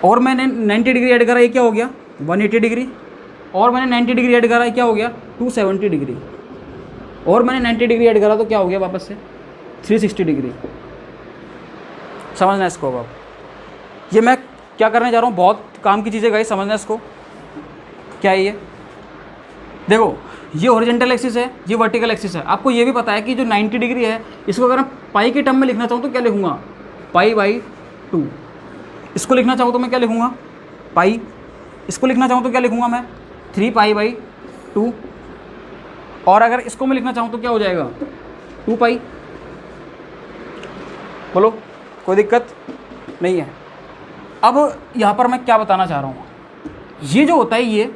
S1: और मैंने 90 डिग्री ऐड करा, ये क्या हो गया 180 डिग्री, और मैंने 90 डिग्री ऐड करा, क्या हो गया 270 डिग्री, और मैंने 90 डिग्री ऐड करा तो क्या हो गया वापस से 360 डिग्री। समझना इसको। अब ये मैं क्या करने जा रहा हूँ, बहुत काम की चीज़ें गाइस, समझना इसको क्या है ये। देखो ये हॉरिजॉन्टल एक्सिस है, ये वर्टिकल एक्सिस है। आपको ये भी पता है कि जो 90 डिग्री है, इसको अगर मैं पाई के टर्म में लिखना चाहूँ तो क्या लिखूँगा π/2। इसको लिखना चाहूँ तो मैं क्या लिखूँगा पाई, इसको लिखना चाहूँ तो क्या लिखूँगा मैं 3π/2, और अगर इसको मैं लिखना चाहूँ तो क्या हो जाएगा 2π। बोलो कोई दिक्कत नहीं है। अब यहाँ पर मैं क्या बताना चाह रहा हूँ, ये जो होता है ये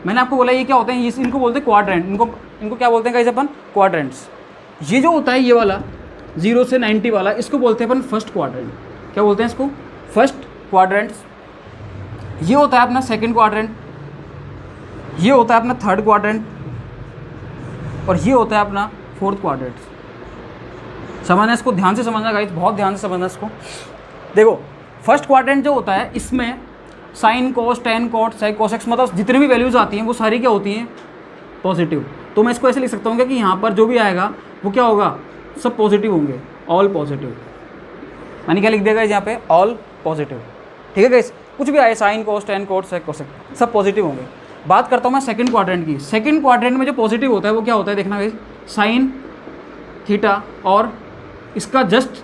S1: मैंने आपको बोला ये क्या होते हैं, ये इनको बोलते हैं क्वाड्रेंट, इनको क्या बोलते हैं गाइस अपन क्वाड्रेंट्स। ये जो होता है ये वाला 0 से 90 वाला, इसको बोलते हैं अपन फर्स्ट क्वाड्रेंट। क्या बोलते हैं इसको फर्स्ट क्वाड्रेंट्स। ये होता है अपना सेकंड क्वाड्रेंट, ये होता है अपना थर्ड क्वाड्रेंट, और ये होता है अपना फोर्थ क्वाड्रेंट। समझना इसको, ध्यान से समझना गाइस, बहुत ध्यान से समझना इसको। देखो फर्स्ट क्वाड्रेंट जो होता है इसमें sine cos tan cot sec cosecs मतलब जितनी भी वैल्यूज़ आती हैं वो सारी क्या होती हैं पॉजिटिव। तो मैं इसको ऐसे लिख सकता हूँ कि यहाँ पर जो भी आएगा वो क्या होगा सब पॉजिटिव होंगे, ऑल पॉजिटिव। मैंने क्या लिख दिया गाइस यहाँ पे ऑल पॉजिटिव, ठीक है गाइस। कुछ भी आए sine cos tan cot sec cosec सब पॉजिटिव होंगे। बात करता हूँ मैं सेकंड क्वाड्रेंट की। सेकंड क्वाड्रेंट में जो पॉजिटिव होता है वो क्या होता है देखना गाइस, साइन थीटा और इसका जस्ट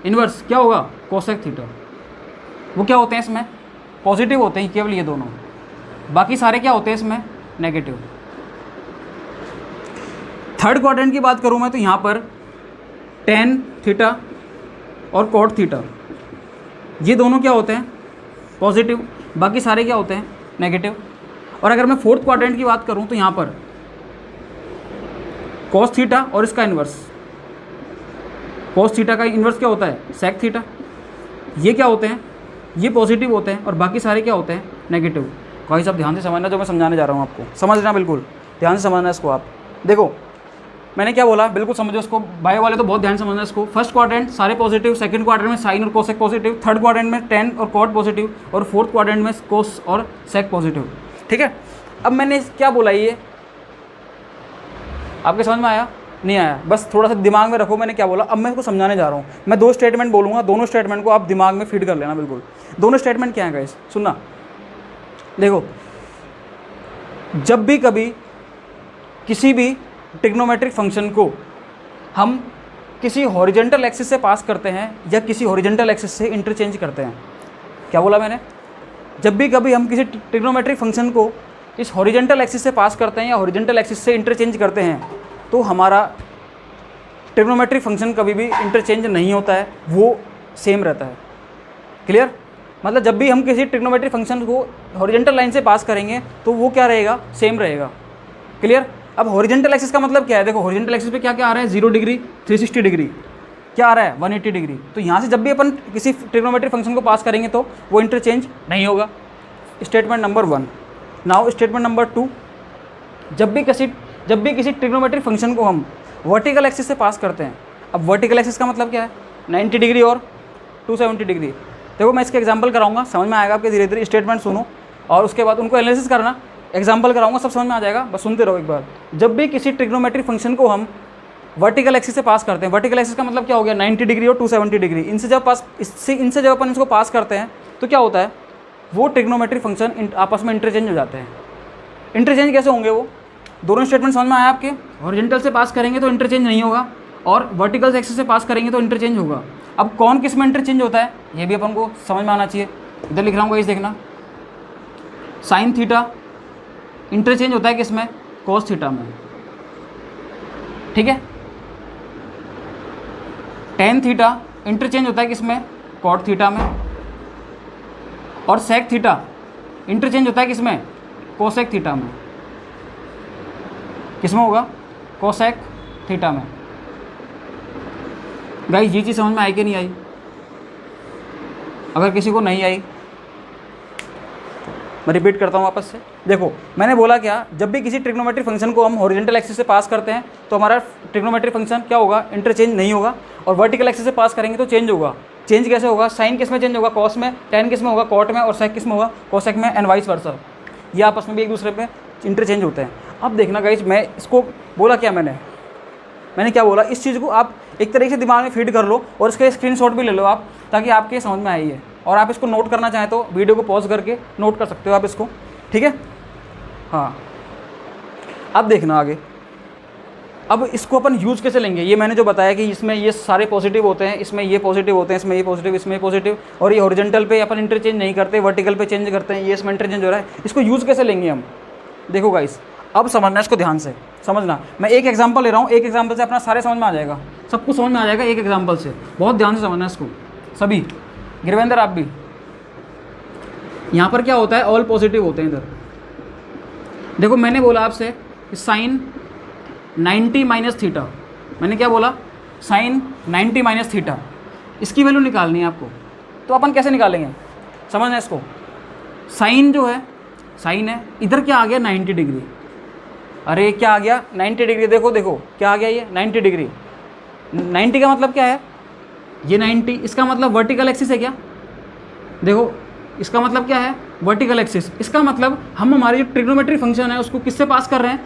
S1: इन्वर्स क्या होगा कोसेक थीटा, वो क्या होते हैं इसमें पॉजिटिव होते हैं केवल ये दोनों, बाकी सारे क्या होते हैं इसमें नेगेटिव। थर्ड क्वाड्रेंट की बात करूँ मैं तो यहाँ पर टेन थीटा और कॉट थीटा ये दोनों क्या होते हैं पॉजिटिव, बाकी सारे क्या होते हैं नेगेटिव। और अगर मैं फोर्थ क्वाड्रेंट की बात करूँ तो यहाँ पर कॉस थीटा और इसका इन्वर्स, कॉस थीटा का इन्वर्स क्या होता है सेक थीटा, ये क्या होते हैं ये पॉजिटिव होते हैं और बाकी सारे क्या होते हैं नेगेटिव। भाई साहब ध्यान से समझना जो मैं समझाने जा रहा हूँ आपको, समझना बिल्कुल ध्यान से समझना इसको आप। देखो मैंने क्या बोला बिल्कुल समझो इसको, बायो वाले तो बहुत ध्यान से समझना इसको। फर्स्ट क्वाड्रेंट सारे पॉजिटिव, सेकंड क्वाड्रेंट में साइन और कोसेक पॉजिटिव, थर्ड क्वाड्रेंट में टेन और कॉट पॉजिटिव, और फोर्थ क्वाड्रेंट में कोस और सेक पॉजिटिव, ठीक है। अब मैंने क्या बोला ये आपके समझ में आया नहीं आया, बस थोड़ा सा दिमाग में रखो मैंने क्या बोला। अब मैं इसको समझाने जा रहा हूँ। मैं दो स्टेटमेंट बोलूँगा, दोनों स्टेटमेंट को आप दिमाग में फीड कर लेना बिल्कुल। दोनों स्टेटमेंट क्या है गाइस सुनना। देखो जब भी कभी किसी भी ट्रिग्नोमेट्रिक फंक्शन को हम किसी हॉरिजॉन्टल एक्सिस से पास करते हैं या किसी हॉरिजॉन्टल एक्सिस से इंटरचेंज करते हैं, क्या बोला मैंने, जब भी कभी हम किसी ट्रिग्नोमेट्रिक फंक्शन को इस हॉरिजॉन्टल एक्सिस से पास करते हैं या हॉरिजॉन्टल एक्सिस से इंटरचेंज करते हैं तो हमारा ट्रिग्नोमेट्रिक फंक्शन कभी भी इंटरचेंज नहीं होता है, वो सेम रहता है। क्लियर, मतलब जब भी हम किसी ट्रिग्नोमेट्रिक फंक्शन को हॉरिजॉन्टल लाइन से पास करेंगे तो वो क्या रहेगा सेम रहेगा। क्लियर। अब हॉरिजॉन्टल एक्सिस का मतलब क्या है, देखो हॉरिजॉन्टल एक्सिस पे क्या क्या आ रहा है 0 डिग्री 360 डिग्री, क्या आ रहा है 180 डिग्री। तो यहाँ से जब भी अपन किसी ट्रिग्नोमेट्रिक फंक्शन को पास करेंगे तो वो इंटरचेंज नहीं होगा। Statement number 1। Now statement number 2, जब भी किसी ट्रिग्नोमेट्रिक फंक्शन को हम वर्टिकल एक्सिस से पास करते हैं। अब वर्टिकल एक्सिस का मतलब क्या है 90 डिग्री और 270 डिग्री। देखो मैं इसके एग्जांपल कराऊंगा, समझ में आएगा आपके, धीरे धीरे स्टेटमेंट सुनो और उसके बाद उनको एनालिसिस करना। एग्जांपल कराऊंगा सब समझ में आ जाएगा, बस सुनते रहो एक बार। जब भी किसी ट्रिग्नोमेट्रिक फंक्शन को हम वर्टिकल एक्सिस से पास करते हैं, वर्टिकल एक्सिस का मतलब क्या हो गया 90 डिग्री और 270 डिग्री, इनसे जब अपन इसको पास करते हैं तो क्या होता है वो ट्रिग्नोमेट्रिक फंक्शन आपस में इंटरचेंज हो जाते हैं। इंटरचेंज कैसे होंगे वो, दोनों स्टेटमेंट समझ में आया आपके। हॉरिजॉन्टल से पास करेंगे तो इंटरचेंज नहीं होगा और वर्टिकल एक्सिस से पास करेंगे तो इंटरचेंज होगा। अब कौन किस में इंटरचेंज होता है ये भी अपन को समझ में आना चाहिए। इधर लिख रहा हूँ इस देखना, साइन थीटा इंटरचेंज होता है किसमें, कॉस थीटा में, ठीक है। टेन थीटा इंटरचेंज होता है किसमें, कॉट थीटा में। और सेक थीटा इंटरचेंज होता है किसमें, कोसेक थीटा में। किसमें होगा, कोसेक थीटा में। गाइस ये चीज़ समझ में आई कि नहीं आई? अगर किसी को नहीं आई मैं रिपीट करता हूँ वापस से। देखो मैंने बोला क्या, जब भी किसी ट्रिग्नोमेट्रिक फंक्शन को हम हॉरिजॉन्टल एक्सिस से पास करते हैं तो हमारा ट्रिग्नोमेट्रिक फंक्शन क्या होगा, इंटरचेंज नहीं होगा। और वर्टिकल एक्सिस से पास करेंगे तो चेंज होगा। चेंज कैसे होगा, साइन किस में चेंज होगा, कॉस में, टेन किस में होगा, कॉट में, और सेक किस में होगा, कोसेक में, एंड वाइस वर्सा। ये आपस में भी एक दूसरे पे इंटरचेंज होते हैं। अब देखना गाइस, मैं इसको बोला क्या, मैंने क्या बोला, इस चीज़ को आप एक तरीके से दिमाग में फीड कर लो और इसका स्क्रीनशॉट भी ले लो आप, ताकि आपके समझ में आई है। और आप इसको नोट करना चाहें तो वीडियो को पॉज करके नोट कर सकते हो आप इसको, ठीक है। हाँ अब देखना आगे, अब इसको अपन यूज़ कैसे लेंगे। ये मैंने जो बताया कि इसमें ये सारे पॉजिटिव होते हैं, इसमें ये पॉजिटिव होते हैं, इसमें ये पॉजिटिव, इसमें ये पॉजिटिव, और ये हॉरिजॉन्टल पे अपन इंटरचेंज नहीं करते, वर्टिकल पे चेंज करते हैं, ये इसमें इंटरचेंज हो रहा है। इसको यूज़ कैसे लेंगे हम, देखो गाइस अब समझना, इसको ध्यान से समझना। मैं एक एग्जांपल ले रहा हूँ, एक एग्जांपल से अपना सारे समझ में आ जाएगा, सब कुछ समझ में आ जाएगा एक एग्जांपल से। बहुत ध्यान से समझना इसको सभी, गिरवेंद्र आप भी। यहाँ पर क्या होता है, ऑल पॉजिटिव होते हैं इधर। देखो मैंने बोला आपसे साइन 90 माइनस थीटा, मैंने क्या बोला, साइन 90 माइनस थीटा, इसकी वैल्यू निकालनी है आपको। तो अपन कैसे निकालेंगे, समझना इसको। साइन जो है, साइन है, इधर क्या आ गया 90 डिग्री। अरे क्या आ गया 90 डिग्री, देखो देखो क्या आ गया ये 90 डिग्री। 90 का मतलब क्या है, ये 90, इसका मतलब वर्टिकल एक्सिस है क्या, देखो इसका मतलब क्या है, वर्टिकल एक्सिस। इसका मतलब हम हमारी जो ट्रिग्नोमेट्री फंक्शन है उसको किससे पास कर रहे हैं,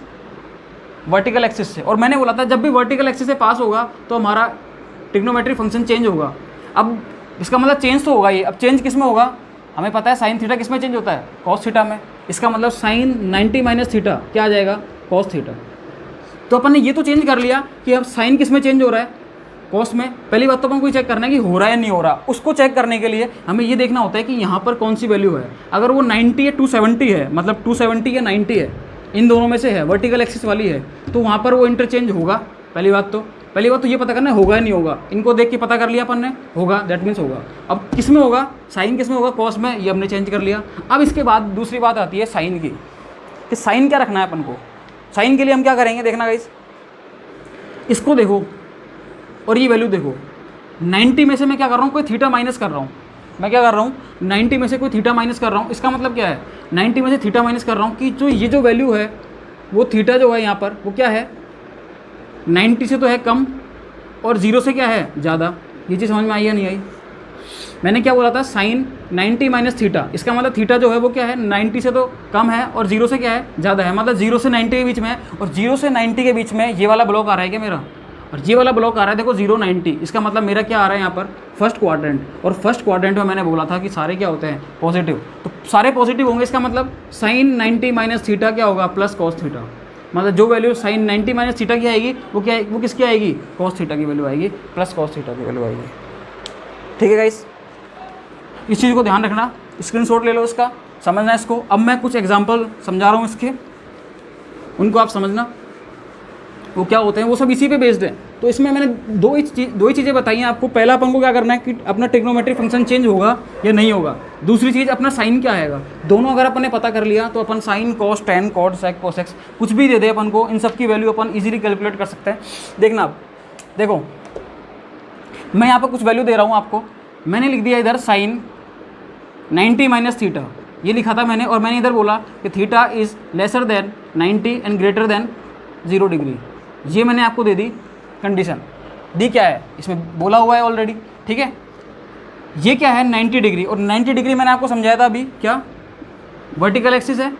S1: वर्टिकल एक्सिस से। और मैंने बोला था जब भी वर्टिकल एक्सिस से पास होगा तो हमारा ट्रिग्नोमेट्री फंक्शन चेंज होगा। अब इसका मतलब चेंज तो होगा ये, अब चेंज किस में होगा, हमें पता है साइन थीटा किस में चेंज होता है, कॉस थीटा में। इसका मतलब साइन 90 माइनस थीटा क्या आ जाएगा, कॉस थीटा। तो अपन ने ये तो चेंज कर लिया कि अब साइन किस में चेंज हो रहा है, कॉस में। पहली बात तो अपन को चेक करना है कि हो रहा है नहीं हो रहा। उसको चेक करने के लिए हमें ये देखना होता है कि यहाँ पर कौन सी वैल्यू है। अगर वो 90 या 270 है, मतलब 270 या 90 है, इन दोनों में से है, वर्टिकल एक्सिस वाली है, तो वहाँ पर वो इंटरचेंज होगा। पहली बात तो ये पता करना है होगा या नहीं होगा। इनको देख के पता कर लिया अपन ने, होगा, दैट मीन्स होगा। अब किस में होगा, साइन किस में होगा, कॉस में, ये हमने चेंज कर लिया। अब इसके बाद दूसरी बात आती है साइन की, कि साइन क्या रखना है अपन को। साइन के लिए हम क्या करेंगे, देखना गाइस, इसको देखो और ये वैल्यू देखो। 90 में से मैं क्या कर रहा हूँ, कोई थीटा माइनस कर रहा हूँ। मैं क्या कर रहा हूँ, 90 में से कोई थीटा माइनस कर रहा हूँ। इसका मतलब क्या है, 90 में से थीटा माइनस कर रहा हूँ कि जो ये जो वैल्यू है वो थीटा जो है यहाँ पर वो क्या है, 90 से तो है कम और 0 से क्या है ज़्यादा। ये चीज़ समझ में आई या नहीं आई। मैंने क्या बोला था, साइन 90 माइनस थीटा, इसका मतलब थीटा जो है वो क्या है, 90 से तो कम है और 0 से क्या है, ज़्यादा है। मतलब 0 से 90 के बीच में है, और 0 से 90 के बीच में ये वाला ब्लॉक आ रहा है क्या मेरा, और ये वाला ब्लॉक आ रहा है देखो 0 90। इसका मतलब मेरा क्या आ रहा है यहाँ पर, फर्स्ट क्वाड्रेंट। और फर्स्ट क्वाड्रेंट में मैंने बोला था कि सारे क्या होते हैं, पॉजिटिव। तो सारे पॉजिटिव होंगे, इसका मतलब साइन 90 माइनस थीटा क्या होगा, प्लस कॉस थीटा। मतलब जो वैल्यू साइन 90 माइनस थीटा की आएगी वो क्या, वो किसकी आएगी, कॉस थीटा की वैल्यू आएगी, प्लस कॉस थीटा की वैल्यू आएगी। ठीक है गाइस, इस चीज़ को ध्यान रखना, स्क्रीनशॉट ले लो इसका, समझना इसको। अब मैं कुछ एग्जांपल समझा रहा हूँ इसके, उनको आप समझना वो क्या होते हैं, वो सब इसी पे बेस्ड है। तो इसमें मैंने दो ही चीज़ें बताई हैं आपको। पहला अपन को क्या करना है कि अपना ट्रिग्नोमेट्रिक फंक्शन चेंज होगा या नहीं होगा। दूसरी चीज़ अपना साइन क्या आएगा। दोनों अगर अपन ने पता कर लिया तो अपन sine cos tan cot sec cosecs कुछ भी दे दे अपन को, इन सब की वैल्यू अपन इजीली कैलकुलेट कर सकते हैं। देखना आप, देखो मैं यहाँ पर कुछ वैल्यू दे रहा हूँ आपको। मैंने लिख दिया इधर साइन 90 माइनस थीटा, ये लिखा था मैंने, और मैंने इधर बोला कि theta is lesser than 90 and greater than 0 degree. ये मैंने आपको दे दी कंडीशन, दी क्या है इसमें बोला हुआ है ऑलरेडी। ठीक है, ये क्या है 90 डिग्री, और 90 डिग्री मैंने आपको समझाया था अभी, क्या वर्टिकल एक्सिस है।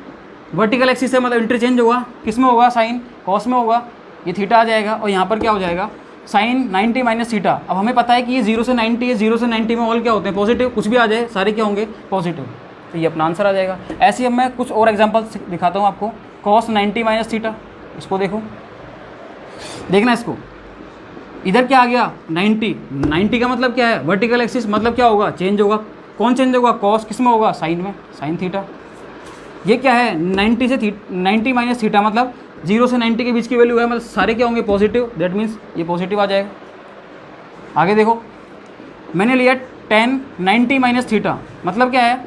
S1: वर्टिकल एक्सिस है मतलब इंटरचेंज होगा, किस में होगा, साइन कॉस में होगा, ये थीटा आ जाएगा, और यहाँ पर क्या हो जाएगा साइन 90 माइनस थीटा। अब हमें पता है कि ये 0 से 90 है, 0 से 90 में ऑल क्या होते हैं, पॉजिटिव। कुछ भी आ जाए सारे क्या होंगे, पॉजिटिव। तो ये अपना आंसर आ जाएगा। ऐसे ही अब मैं कुछ और एग्जाम्पल दिखाता हूँ आपको। कॉस 90 माइनस थीटा, इसको देखो, देखना इसको, इधर क्या आ गया 90 का मतलब क्या है, वर्टिकल एक्सिस, मतलब क्या होगा, चेंज होगा। कौन चेंज होगा, कॉस किस में होगा, साइन में, साइन थीटा। ये क्या है 90 से 90 माइनस थीटा, मतलब 0 से 90 के बीच की वैल्यू है, मतलब सारे क्या होंगे पॉजिटिव, दैट मीन्स ये पॉजिटिव आ जाएगा। आगे देखो, मैंने लिया tan 90 माइनस थीटा, मतलब क्या है,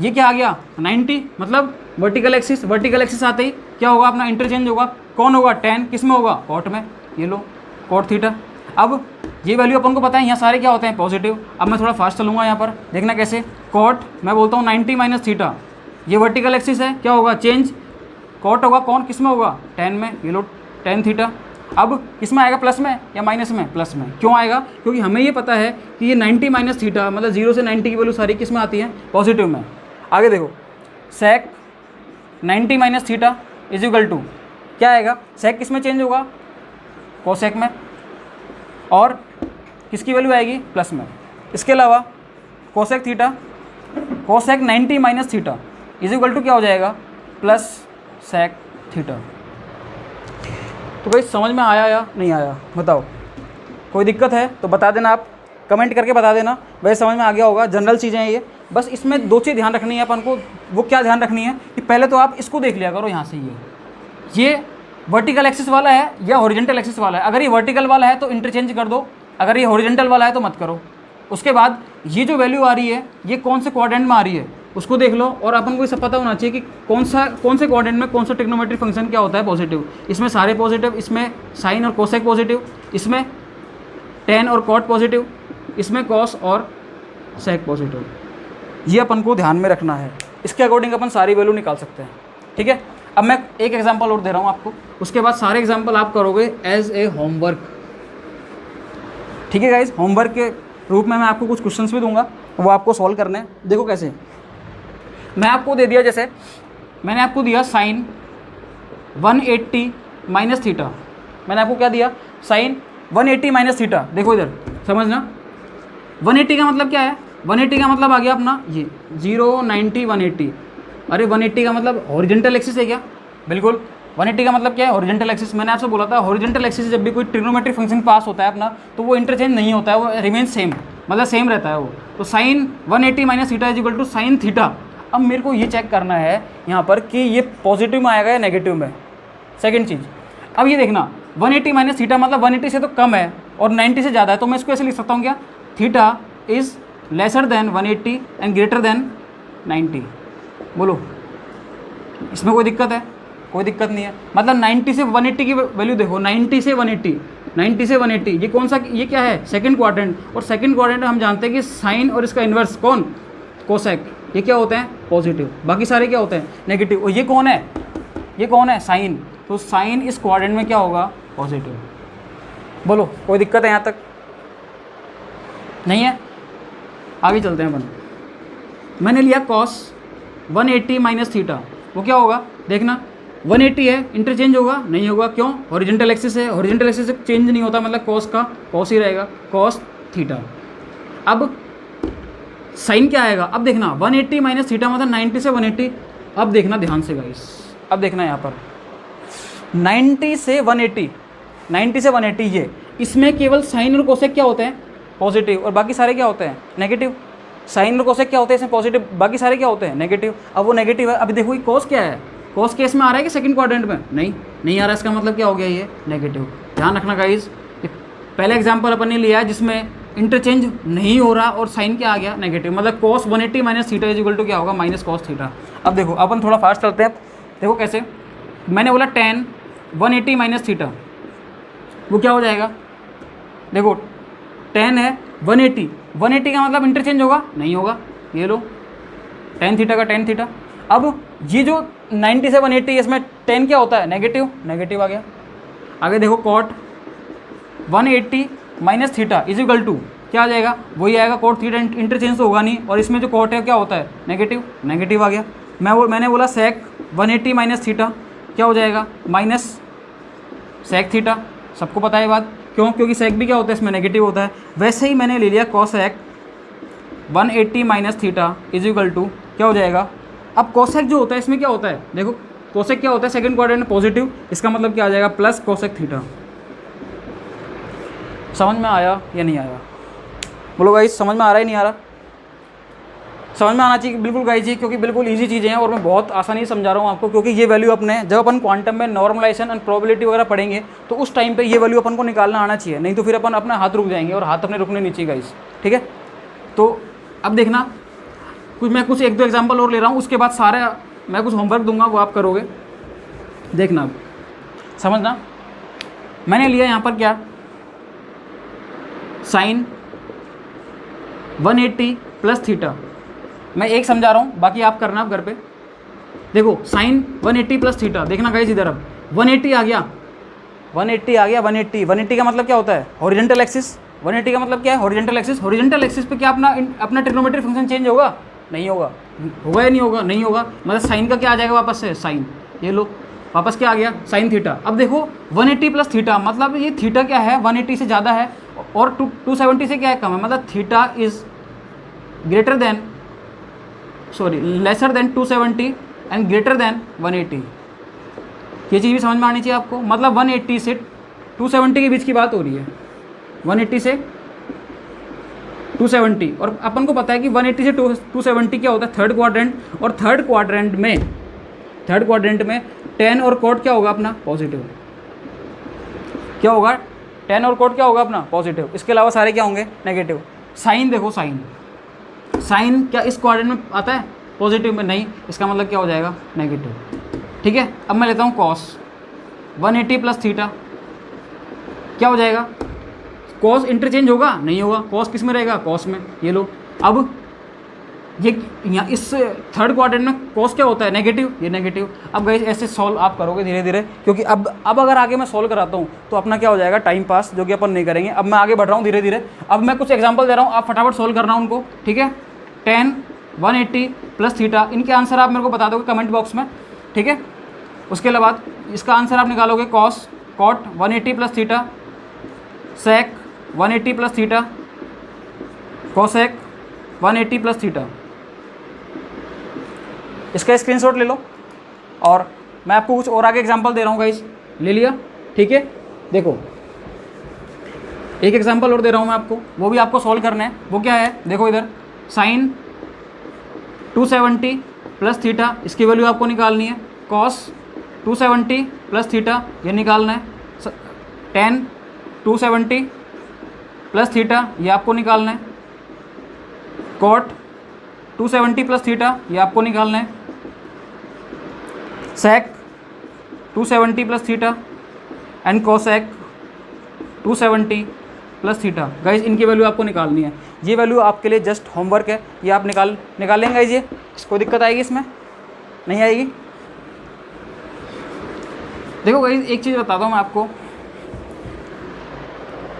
S1: ये क्या आ गया 90, मतलब वर्टिकल एक्सिस, वर्टिकल एक्सिस आते ही क्या होगा अपना इंटरचेंज होगा, कौन होगा tan, किस में होगा कॉट में, ये लो कॉट थीटा। अब ये वैल्यू अपन को पता है यहाँ सारे क्या होते हैं पॉजिटिव। अब मैं थोड़ा फास्ट चलूँगा यहाँ पर, देखना कैसे, कॉट मैं बोलता हूँ 90 माइनस थीटा, ये वर्टिकल एक्सिस है, क्या होगा चेंज, कॉट होगा कौन किस में होगा tan में, ये लो tan थीटा। अब किस में आएगा प्लस में या माइनस में, प्लस में। क्यों आएगा, क्योंकि हमें ये पता है कि ये 90 माइनस थीटा मतलब 0 से 90 की वैल्यू सारी किस में आती है पॉजिटिव में। आगे देखो, sec 90 minus theta is equal to क्या आएगा, sec किस में चेंज होगा cosec में, और किसकी वैल्यू आएगी प्लस में। इसके अलावा cosec theta, cosec 90 minus theta is equal to क्या हो जाएगा प्लस sec थीटा। तो भाई समझ में आया या नहीं आया बताओ, कोई दिक्कत है तो बता देना, आप कमेंट करके बता देना। वैसे समझ में आ गया होगा, जनरल चीज़ें हैं ये, बस इसमें दो चीज़ ध्यान रखनी है अपन को। वो क्या ध्यान रखनी है कि पहले तो आप इसको देख लिया करो, यहाँ से ये वर्टिकल एक्सिस वाला है या हॉरिजॉन्टल एक्सिस वाला है। अगर ये वर्टिकल वाला है तो इंटरचेंज कर दो, अगर ये हॉरिजॉन्टल वाला है तो मत करो। उसके बाद ये जो वैल्यू आ रही है ये कौन से क्वाड्रेंट में आ रही है उसको देख लो, और अपन को ये सब पता होना चाहिए कि कौन से क्वाड्रेंट में कौन सा ट्रिग्नोमेट्रिक फंक्शन क्या होता है पॉजिटिव। इसमें सारे पॉजिटिव, इसमें साइन और कोसेक पॉजिटिव, इसमें tan और कॉट पॉजिटिव, इसमें कॉस और सेक पॉजिटिव। ये अपन को ध्यान में रखना है, इसके अकॉर्डिंग अपन सारी वैल्यू निकाल सकते हैं। ठीक है, अब मैं एक एग्जांपल और दे रहा हूँ आपको, उसके बाद सारे एग्जांपल आप करोगे एज ए होमवर्क। ठीक है गाइज, होमवर्क के रूप में मैं आपको कुछ क्वेश्चंस भी दूंगा, वो आपको सॉल्व करने हैं। देखो कैसे, मैं आपको दे दिया, जैसे मैंने आपको दिया साइन 180 माइनस थीटा, मैंने आपको क्या दिया साइन 180 माइनस थीटा। देखो इधर समझना, 180 का मतलब क्या है, 180 का मतलब आ गया अपना ये 0 90 180। अरे 180 का मतलब हॉरिजॉन्टल एक्सिस है क्या, बिल्कुल 180 का मतलब क्या है हॉरिजॉन्टल एक्सिस। मैंने आपसे बोला था हॉरिजॉन्टल एक्सिस जब भी कोई ट्रिग्नोमेट्रिक फंक्शन पास होता है अपना तो वो इंटरचेंज नहीं होता है, वो रिमेन सेम, मतलब सेम रहता है वो। तो sine 180 minus theta is equal to sine theta. अब मेरे को ये चेक करना है यहाँ पर कि ये पॉजिटिव में आएगा या नेगेटिव में। सेकंड चीज़, अब ये देखना 180 माइनस थीटा मतलब 180 से तो कम है और 90 से ज़्यादा है, तो मैं इसको ऐसे लिख सकता हूँ क्या, theta is lesser than 180 and greater than 90। बोलो इसमें कोई दिक्कत है, कोई दिक्कत नहीं है। मतलब 90 से 180 की वैल्यू देखो, 90 से 180, 90 से 180, ये कौन सा, ये क्या है सेकंड क्वाड्रेंट, और सेकंड क्वाड्रेंट हम जानते हैं कि साइन और इसका इन्वर्स कौन कोसेक, ये क्या होते हैं पॉजिटिव, बाकी सारे क्या होते हैं नेगेटिव। और ये कौन है, ये कौन है साइन, तो साइन इस क्वाड्रेंट में क्या होगा पॉजिटिव। बोलो कोई दिक्कत है यहाँ तक, नहीं है। आगे चलते हैं अपन, मैंने लिया कॉस 180 माइनस थीटा, वो क्या होगा देखना, 180 है इंटरचेंज होगा नहीं होगा, क्यों हॉरिजॉन्टल एक्सिस है, हॉरिजॉन्टल एक्सिस से चेंज नहीं होता, मतलब कॉस का कॉस ही रहेगा, कॉस थीटा। अब साइन क्या आएगा, अब देखना 180 माइनस थीटा मतलब 90 से 180। अब देखना ध्यान से गाइस, अब देखना यहाँ पर 90 से 180, 90 से 180 ये, इसमें केवल साइन और कोसेक क्या होते हैं पॉजिटिव, और बाकी सारे क्या होते हैं नेगेटिव। साइन और कोसेक क्या होते हैं इसमें पॉजिटिव, बाकी सारे क्या होते हैं नेगेटिव। अब वो नेगेटिव है, अभी देखो ये कॉस क्या है, कॉस केस में आ रहा है कि सेकंड क्वाड्रेंट में, नहीं आ रहा है, इसका मतलब क्या हो गया ये नेगेटिव। ध्यान रखना गाइस, पहले एग्जाम्पल अपन ने लिया है जिसमें इंटरचेंज नहीं हो रहा और साइन क्या आ गया नेगेटिव, मतलब cos 180 minus theta is equal to क्या होगा माइनस कॉस थीटा। अब देखो अपन थोड़ा फास्ट चलते हैं, देखो कैसे, मैंने बोला tan 180 माइनस थीटा, वो क्या हो जाएगा, देखो tan है 180, 180 का मतलब इंटरचेंज होगा नहीं होगा, ये लो tan थीटा का tan थीटा। अब ये जो 90 से 180 इसमें tan क्या होता है नेगेटिव, नेगेटिव आ गया। आगे देखो cot 180 minus theta is equal to क्या आ जाएगा, वही आएगा कॉट थीटा, इंटरचेंज तो होगा नहीं, और इसमें जो कॉट है क्या होता है नेगेटिव, नेगेटिव आ गया। मैंने बोला सेक 180 माइनस थीटा क्या हो जाएगा माइनस सेक थीटा, सबको पता है बात, क्यों, क्योंकि सेक भी क्या होता है इसमें नेगेटिव होता है। वैसे ही मैंने ले लिया cosec 180 minus theta is equal to क्या हो जाएगा। अब कोसेक जो होता है इसमें क्या होता है, देखो कोसेक क्या होता है सेकंड क्वाड्रेंट में पॉजिटिव, इसका मतलब क्या आ जाएगा प्लस कोसेक थीटा। समझ में आया या नहीं आया, बोलो गाइस समझ में आ रहा है नहीं आ रहा। समझ में आना चाहिए बिल्कुल गाइस जी, क्योंकि बिल्कुल इजी चीज़ें हैं और मैं बहुत आसानी से समझा रहा हूँ आपको, क्योंकि ये वैल्यू अपने जब अपन क्वांटम में नॉर्मलाइजेशन एंड प्रोबेबिलिटी वगैरह पढ़ेंगे तो उस टाइम पे ये वैल्यू अपन को निकालना आना चाहिए, नहीं तो फिर अपन अपना हाथ रुक जाएंगे और हाथ अपने रुकने नहीं चाहिए गाइस, ठीक है। तो अब देखना मैं कुछ एक दो एग्जाम्पल और ले रहा हूँ, उसके बाद सारे मैं कुछ होमवर्क दूंगा वो आप करोगे, देखना अब समझना। मैंने लिया यहाँ पर क्या, साइन 180 प्लस थीटा। मैं एक समझा रहा हूँ, बाकी आप करना आप घर पे। देखो साइन 180 प्लस थीटा, देखना गाइस इधर, अब 180 आ गया, 180 आ गया, 180 का मतलब क्या होता है, हॉरिजॉन्टल एक्सिस। 180 का मतलब क्या है, हॉरिजॉन्टल एक्सिस। हॉरिजॉन्टल एक्सिस पे क्या अपना ट्रिग्नोमेट्रिक फंक्शन चेंज होगा, नहीं होगा, होगा या नहीं होगा, नहीं होगा। मतलब साइन का क्या आ जाएगा वापस से, साइन, ये लो वापस क्या आ गया, साइन थीटा। अब देखो 180 प्लस थीटा, मतलब ये थीटा क्या है 180 से ज़्यादा है और 270 से क्या है, कम है, मतलब theta is greater than lesser than 270 and greater than 180। ये चीज़ भी समझ में आनी चाहिए आपको, मतलब 180 से 270 के बीच की बात हो रही है, 180 से 270। और अपन को पता है कि 180 से 270 क्या होता है, थर्ड क्वाड्रेंट, और थर्ड क्वाड्रेंट में tan और cot क्या होगा अपना, पॉजिटिव। क्या होगा, tan और cot क्या होगा अपना, पॉजिटिव। इसके अलावा सारे क्या होंगे, नेगेटिव। साइन देखो, साइन क्या इस क्वाड्रेंट में आता है, पॉजिटिव में, नहीं, इसका मतलब क्या हो जाएगा, नेगेटिव, ठीक है। अब मैं लेता हूँ कॉस 180 प्लस थीटा, क्या हो जाएगा, कॉस इंटरचेंज होगा, नहीं होगा, कॉस किस में रहेगा, कॉस में, ये लो। अब ये यहाँ इस थर्ड क्वाड्रेंट में कॉस क्या होता है, नेगेटिव, ये नेगेटिव। अब गाइस ऐसे सॉल्व आप करोगे धीरे धीरे, क्योंकि अब अगर आगे मैं सॉल्व कराता हूँ तो अपना क्या हो जाएगा, टाइम पास, जो कि अपन नहीं करेंगे। अब मैं आगे बढ़ रहा हूँ धीरे धीरे, अब मैं कुछ एग्जांपल दे रहा हूँ, आप फटाफट सॉल्व करना उनको, ठीक है। tan 180 प्लस थीटा, इनके आंसर आप मेरे को बता दोगे कमेंट बॉक्स में, ठीक है। उसके बाद इसका आंसर आप निकालोगे, cot 180 plus theta, sec 180 plus theta, cosec 180 plus theta. इसका स्क्रीनशॉट ले लो, और मैं आपको कुछ और आगे एग्जांपल दे रहा हूँ गाइस, ले लिया, ठीक है। देखो एक एग्जांपल और दे रहा हूँ मैं आपको, वो भी आपको सॉल्व करना है। वो क्या है, देखो इधर, साइन 270 प्लस थीटा, इसकी वैल्यू आपको निकालनी है। कॉस 270 प्लस थीटा, ये निकालना है। tan 270 प्लस थीटा, ये आपको निकालना है। कॉट 270 प्लस थीटा, ये आपको निकालना है। sec 270 plus theta and cosec 270 plus theta. Guys इनकी वैल्यू आपको निकालनी है। ये वैल्यू आपके लिए जस्ट होमवर्क है, ये आप निकाल लेंगे गाइज। ये कोई दिक्कत आएगी इसमें, नहीं आएगी। देखो गाइज एक चीज़ बताता हूँ मैं आपको,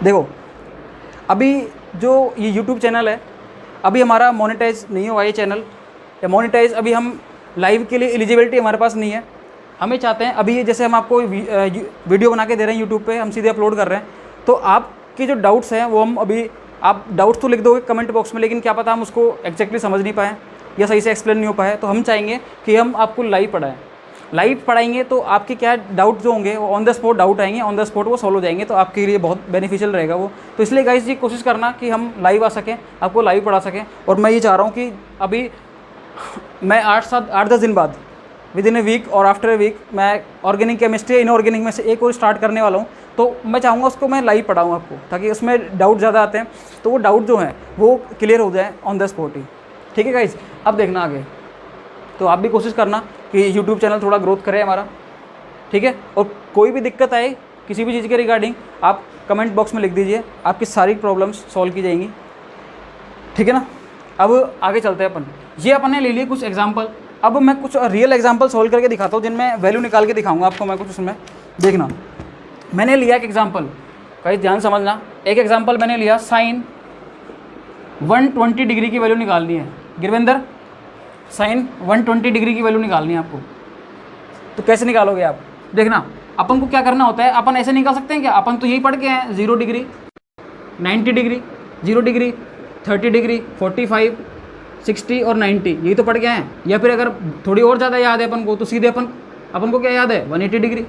S1: देखो अभी जो ये YouTube चैनल है, अभी हमारा मोनेटाइज नहीं हुआ ये चैनल, या मोनेटाइज अभी हम लाइव के लिए एलिजिबिलिटी हमारे पास नहीं है। हमें चाहते हैं अभी, जैसे हम आपको वीडियो बना के दे रहे हैं यूट्यूब पे, हम सीधे अपलोड कर रहे हैं, तो आपके जो डाउट्स हैं वो हम अभी, आप डाउट्स तो लिख दोगे कमेंट बॉक्स में, लेकिन क्या पता हम उसको एग्जैक्टली समझ नहीं पाएँ या सही से एक्सप्लेन नहीं हो पाए। तो हम चाहेंगे कि हम आपको लाइव पढ़ाएँ, लाइव पढ़ाएंगे तो आपके क्या डाउट जो होंगे वो ऑन द स्पॉट डाउट आएंगे, ऑन द स्पॉट वो सॉल्व हो जाएंगे, तो आपके लिए बहुत बेनिफिशियल रहेगा वो। तो इसलिए गाइस जी कोशिश करना कि हम लाइव आ सकें, आपको लाइव पढ़ा सकें। और मैं ये चाह रहा हूँ कि अभी मैं 8-10 दिन बाद, विद इन ए वीक और आफ्टर ए वीक, मैं ऑर्गेनिक केमिस्ट्री इनऑर्गेनिक में से एक और स्टार्ट करने वाला हूँ। तो मैं चाहूँगा उसको मैं लाइव पढ़ाऊँ आपको, ताकि उसमें डाउट ज़्यादा आते हैं तो वो डाउट जो हैं वो क्लियर हो जाए ऑन द स्पॉट ही, ठीक है गाइस। अब देखना आगे, तो आप भी कोशिश करना कि यूट्यूब चैनल थोड़ा ग्रोथ करे हमारा, ठीक है। और कोई भी दिक्कत आए किसी भी चीज़ के रिगार्डिंग, आप कमेंट बॉक्स में लिख दीजिए, आपकी सारी प्रॉब्लम्स सॉल्व की जाएंगी, ठीक है ना। अब आगे चलते हैं अपन, ये अपन ने ले लिए कुछ एग्जांपल। अब मैं कुछ रियल एग्जांपल सॉल्व करके दिखाता हूँ, जिनमें वैल्यू निकाल के दिखाऊंगा आपको मैं कुछ उसमें। देखना मैंने लिया एक एग्जांपल, कहीं ध्यान समझना। एक एग्जांपल मैंने लिया, साइन 120 डिग्री की वैल्यू निकालनी है। गिरविंदर, साइन 120 डिग्री की वैल्यू निकालनी है आपको, तो कैसे निकालोगे आप, देखना। अपन को क्या करना होता है, अपन ऐसे निकाल सकते हैं क्या, अपन तो यही पढ़ के हैं, 0 डिग्री, 90 डिग्री, 0 डिग्री, 30 डिग्री, 45, 60 और 90, यही तो पढ़ के हैं। या फिर अगर थोड़ी और ज़्यादा याद है अपन को, तो सीधे अपन को क्या याद है, 180 डिग्री।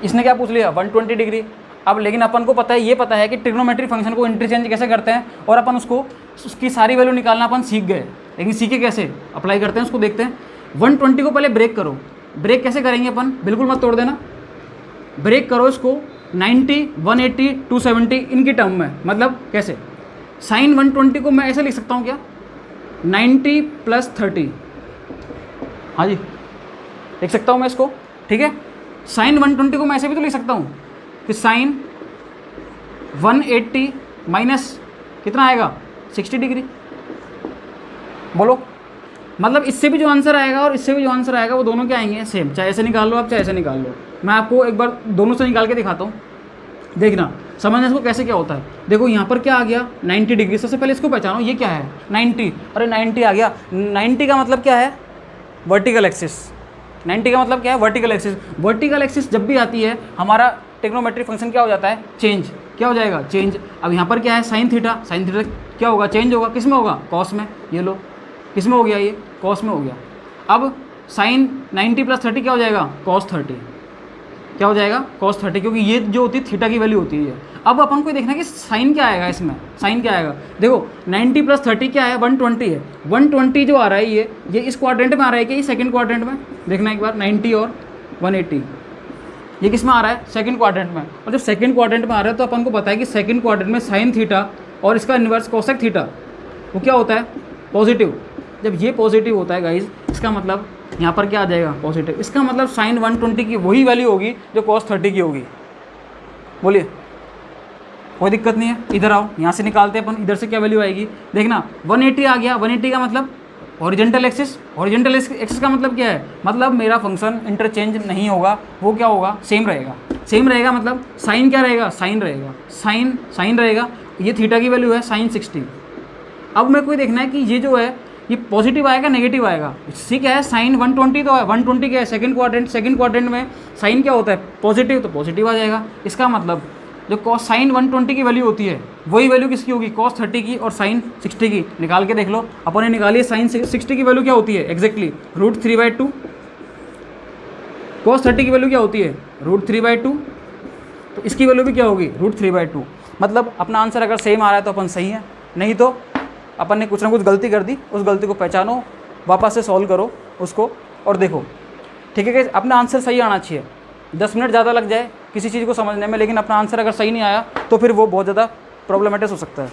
S1: इसने क्या पूछ लिया, 120 डिग्री। अब लेकिन अपन को पता है, ये पता है कि ट्रिग्नोमेट्री फंक्शन को इंटरचेंज कैसे करते हैं, और अपन उसको उसकी सारी वैल्यू निकालना अपन सीख गए, लेकिन सीखे कैसे, अप्लाई करते हैं उसको, देखते हैं। 120 को पहले ब्रेक करो। ब्रेक कैसे करेंगे अपन, बिल्कुल मत तोड़ देना, ब्रेक करो इसको 90, 180, 270 इनकी टर्म में। मतलब कैसे, साइन 120 को मैं ऐसे लिख सकता हूँ क्या, 90 + 30, हाँ जी लिख सकता हूँ मैं इसको, ठीक है। साइन 120 को मैं ऐसे भी तो लिख सकता हूँ कि साइन 180 माइनस कितना आएगा, 60 डिग्री। बोलो, मतलब इससे भी जो आंसर आएगा और इससे भी जो आंसर आएगा वो दोनों क्या आएंगे, सेम। चाहे ऐसे निकाल लो आप, चाहे ऐसे निकाल लो। मैं आपको एक बार दोनों से निकाल के दिखाता हूँ, देखना समझना इसको कैसे क्या होता है। देखो यहाँ पर क्या आ गया, 90 डिग्री। सबसे पहले इसको पहचानो, ये क्या है, 90। अरे 90 आ गया। 90 का मतलब क्या है, वर्टिकल एक्सिस। 90 का मतलब क्या है, वर्टिकल एक्सिस। वर्टिकल एक्सिस जब भी आती है हमारा ट्रिग्नोमेट्रिक फंक्शन क्या हो जाता है, चेंज। क्या हो जाएगा, चेंज। अब यहाँ पर क्या है, साइन थीटा। साइन थीटा क्या होगा, चेंज होगा। किस में होगा, कॉस में। ये लो, किस में हो गया, ये कॉस में हो गया। अब साइन 90 + 30 क्या हो जाएगा, cos 30। क्या हो जाएगा, cos 30, क्योंकि ये जो होती है थीटा की वैल्यू होती है। अब अपन को देखना है कि साइन क्या आएगा इसमें, साइन क्या आएगा। देखो 90 + 30 क्या है, 120 है। 120 जो आ रहा है ये इस क्वाड्रेंट में आ रहा है क्या, ये सेकंड क्वाड्रेंट में। देखना एक बार, 90 और 180 ये किस में आ रहा है, सेकंड क्वाड्रेंट में। और जब सेकंड क्वाड्रेंट में आ रहा है तो अपन को पता है कि सेकंड क्वाड्रेंट में साइन थीटा और इसका इन्वर्स कोसेक थीटा वो क्या होता है, पॉजिटिव। जब ये पॉजिटिव होता है गाइज, इसका मतलब यहाँ पर क्या आ जाएगा, पॉजिटिव। इसका मतलब साइन 120 की वही वैल्यू होगी जो cos 30 की होगी। बोलिए, कोई दिक्कत नहीं है। इधर आओ, यहाँ से निकालते हैं अपन, इधर से क्या वैल्यू आएगी। देखना 180 आ गया। 180 का मतलब हॉरिजेंटल एक्सिस। हॉरिजेंटल एक्सिस का मतलब क्या है, मतलब मेरा फंक्शन इंटरचेंज नहीं होगा, वो क्या होगा, सेम रहेगा। सेम रहेगा मतलब साइन क्या रहेगा, साइन रहेगा। साइन रहेगा। ये थीटा की वैल्यू है साइन 60। अब मेरे को देखना है कि ये जो है ये पॉजिटिव आएगा, नेगेटिव आएगा। ठीक है, साइन 120 तो है, 120 क्या है, सेकंड क्वाड्रेंट में साइन क्या होता है, पॉजिटिव, तो पॉजिटिव आ जाएगा। इसका मतलब जो cos साइन 120 की वैल्यू होती है वही वैल्यू किसकी होगी, cos 30 की और साइन 60 की। निकाल के देख लो, अपन ने निकाली है। साइन 60 की वैल्यू क्या होती है, एग्जैक्टली √3/2। cos 30 की वैल्यू क्या होती है, √3/2। तो इसकी वैल्यू भी क्या होगी, √3/2। मतलब अपना आंसर अगर सेम आ रहा है तो अपन सही है, नहीं तो अपन ने कुछ ना कुछ गलती कर दी। उस गलती को पहचानो, वापस से सॉल्व करो उसको और देखो, ठीक है कि अपना आंसर सही आना चाहिए। 10 मिनट ज़्यादा लग जाए किसी चीज़ को समझने में, लेकिन अपना आंसर अगर सही नहीं आया तो फिर वो बहुत ज़्यादा प्रॉब्लमेटिक हो सकता है।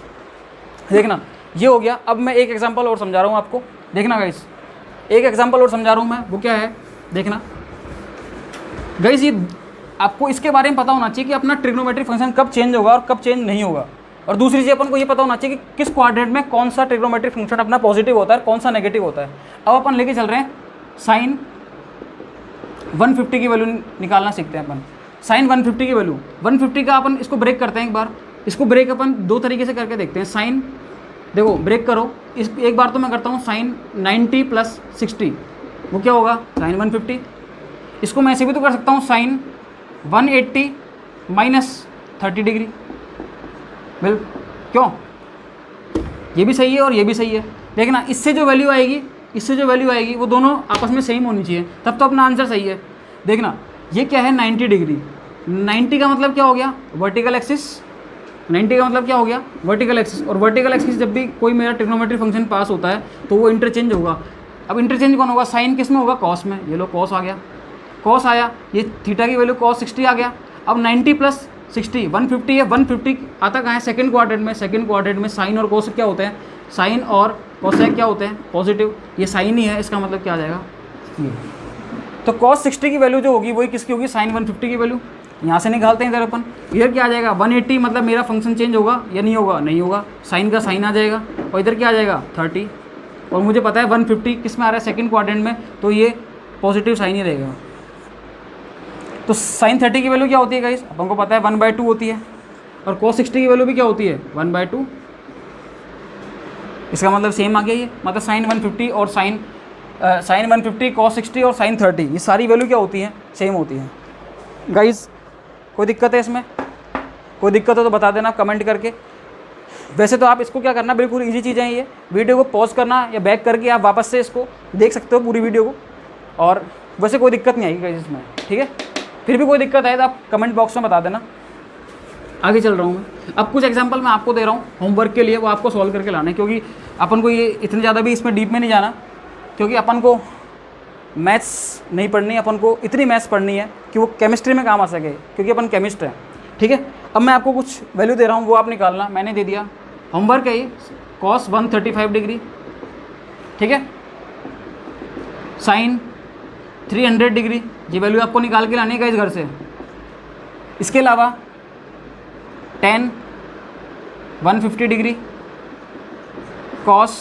S1: देखना, ये हो गया। अब मैं एक एग्जांपल और समझा रहा हूँ आपको। देखना गाइस, एक एग्जांपल और समझा रहा हूँ मैं, वो क्या है, देखना गाइस। ये आपको इसके बारे में पता होना चाहिए कि अपना ट्रिग्नोमेट्रिक फंक्शन कब चेंज होगा और कब चेंज नहीं होगा। और दूसरी चीज़ अपन को ये पता होना चाहिए कि किस क्वाड्रेंट में कौन सा ट्रिग्नोमेट्रिक फंक्शन अपना पॉजिटिव होता है, कौन सा नेगेटिव होता है। अब अपन लेके चल रहे हैं साइन 150 की वैल्यू निकालना सीखते हैं अपन। साइन 150 की वैल्यू, 150 का अपन इसको ब्रेक करते हैं एक बार। इसको ब्रेक अपन दो तरीके से करके देखते हैं। साइन, देखो ब्रेक करो, इस एक बार तो मैं करता हूँ साइन 90 + 60, वो क्या होगा, साइन 150। इसको मैं ऐसे भी तो कर सकता हूँ, साइन 180 - 30 डिग्री। बिल क्यों, ये भी सही है और ये भी सही है। देखना, इससे जो वैल्यू आएगी वो दोनों आपस में सेम होनी चाहिए, तब तो अपना आंसर सही है। देखना, ये क्या है, 90 डिग्री। 90 का मतलब क्या हो गया, वर्टिकल एक्सिस। 90 का मतलब क्या हो गया, वर्टिकल एक्सिस। और वर्टिकल एक्सिस जब भी कोई मेरा ट्रिग्नोमेट्रिक फंक्शन पास होता है तो वो इंटरचेंज होगा। अब इंटरचेंज कौन होगा, साइन किस में होगा, कॉस में। ये लो, कॉस आ गया, कॉस आया। ये थीटा की वैल्यू cos 60 आ गया। अब 90 + 60, 150 है। 150 आता कहाँ है, सेकंड क्वाड्रेंट में। सेकंड क्वाड्रेंट में साइन और कोस क्या होते हैं, साइन और कोसेक क्या होते हैं, पॉजिटिव। ये साइन ही है, इसका मतलब क्या आ जाएगा, ये। तो cos 60 की वैल्यू जो होगी वही किसकी होगी, साइन 150 की वैल्यू। यहाँ से निकालते हैं इधर अपन। इधर क्या आ जाएगा, 180, मतलब मेरा फंक्शन चेंज होगा या नहीं होगा, नहीं होगा। साइन का साइन आ जाएगा और इधर क्या आ जाएगा, 30। और मुझे पता है 150 किस में आ रहा है, सेकंड क्वाड्रेंट में, तो ये पॉजिटिव साइन ही रहेगा। तो साइन 30 की वैल्यू क्या होती है गाइस, अपन को पता है 1/2 होती है। और cos 60 की वैल्यू भी क्या होती है, 1/2। इसका मतलब सेम आ गया ये, मतलब साइन 150 और साइन 150, cos 60 और साइन 30, ये सारी वैल्यू क्या होती हैं, सेम होती हैं। गाइस कोई दिक्कत है इसमें, कोई दिक्कत हो तो बता देना कमेंट करके। वैसे तो आप इसको क्या करना, बिल्कुल इजी चीज़ें हैं ये। वीडियो को पॉज करना या बैक करके आप वापस से इसको देख सकते हो पूरी वीडियो को, और वैसे कोई दिक्कत नहीं आएगी गाइस इसमें, ठीक है। फिर भी कोई दिक्कत आए तो आप कमेंट बॉक्स में बता देना। आगे चल रहा हूँ मैं। अब कुछ एग्जांपल मैं आपको दे रहा हूँ होमवर्क के लिए, वो आपको सॉल्व करके लाना है, क्योंकि अपन को ये इतने ज़्यादा भी इसमें डीप में नहीं जाना, क्योंकि अपन को मैथ्स नहीं पढ़नी, अपन को इतनी मैथ्स पढ़नी है कि वो केमिस्ट्री में काम आ सके, क्योंकि अपन केमिस्ट हैं। ठीक है, अब मैं आपको कुछ वैल्यू दे रहा हूँ, वो आप निकालना, मैंने दे दिया, होमवर्क है ये, cos 135 डिग्री, ठीक है, साइन 300 डिग्री, ये वैल्यू आपको निकाल के लानी है इस घर से। इसके अलावा tan 150 degree, cos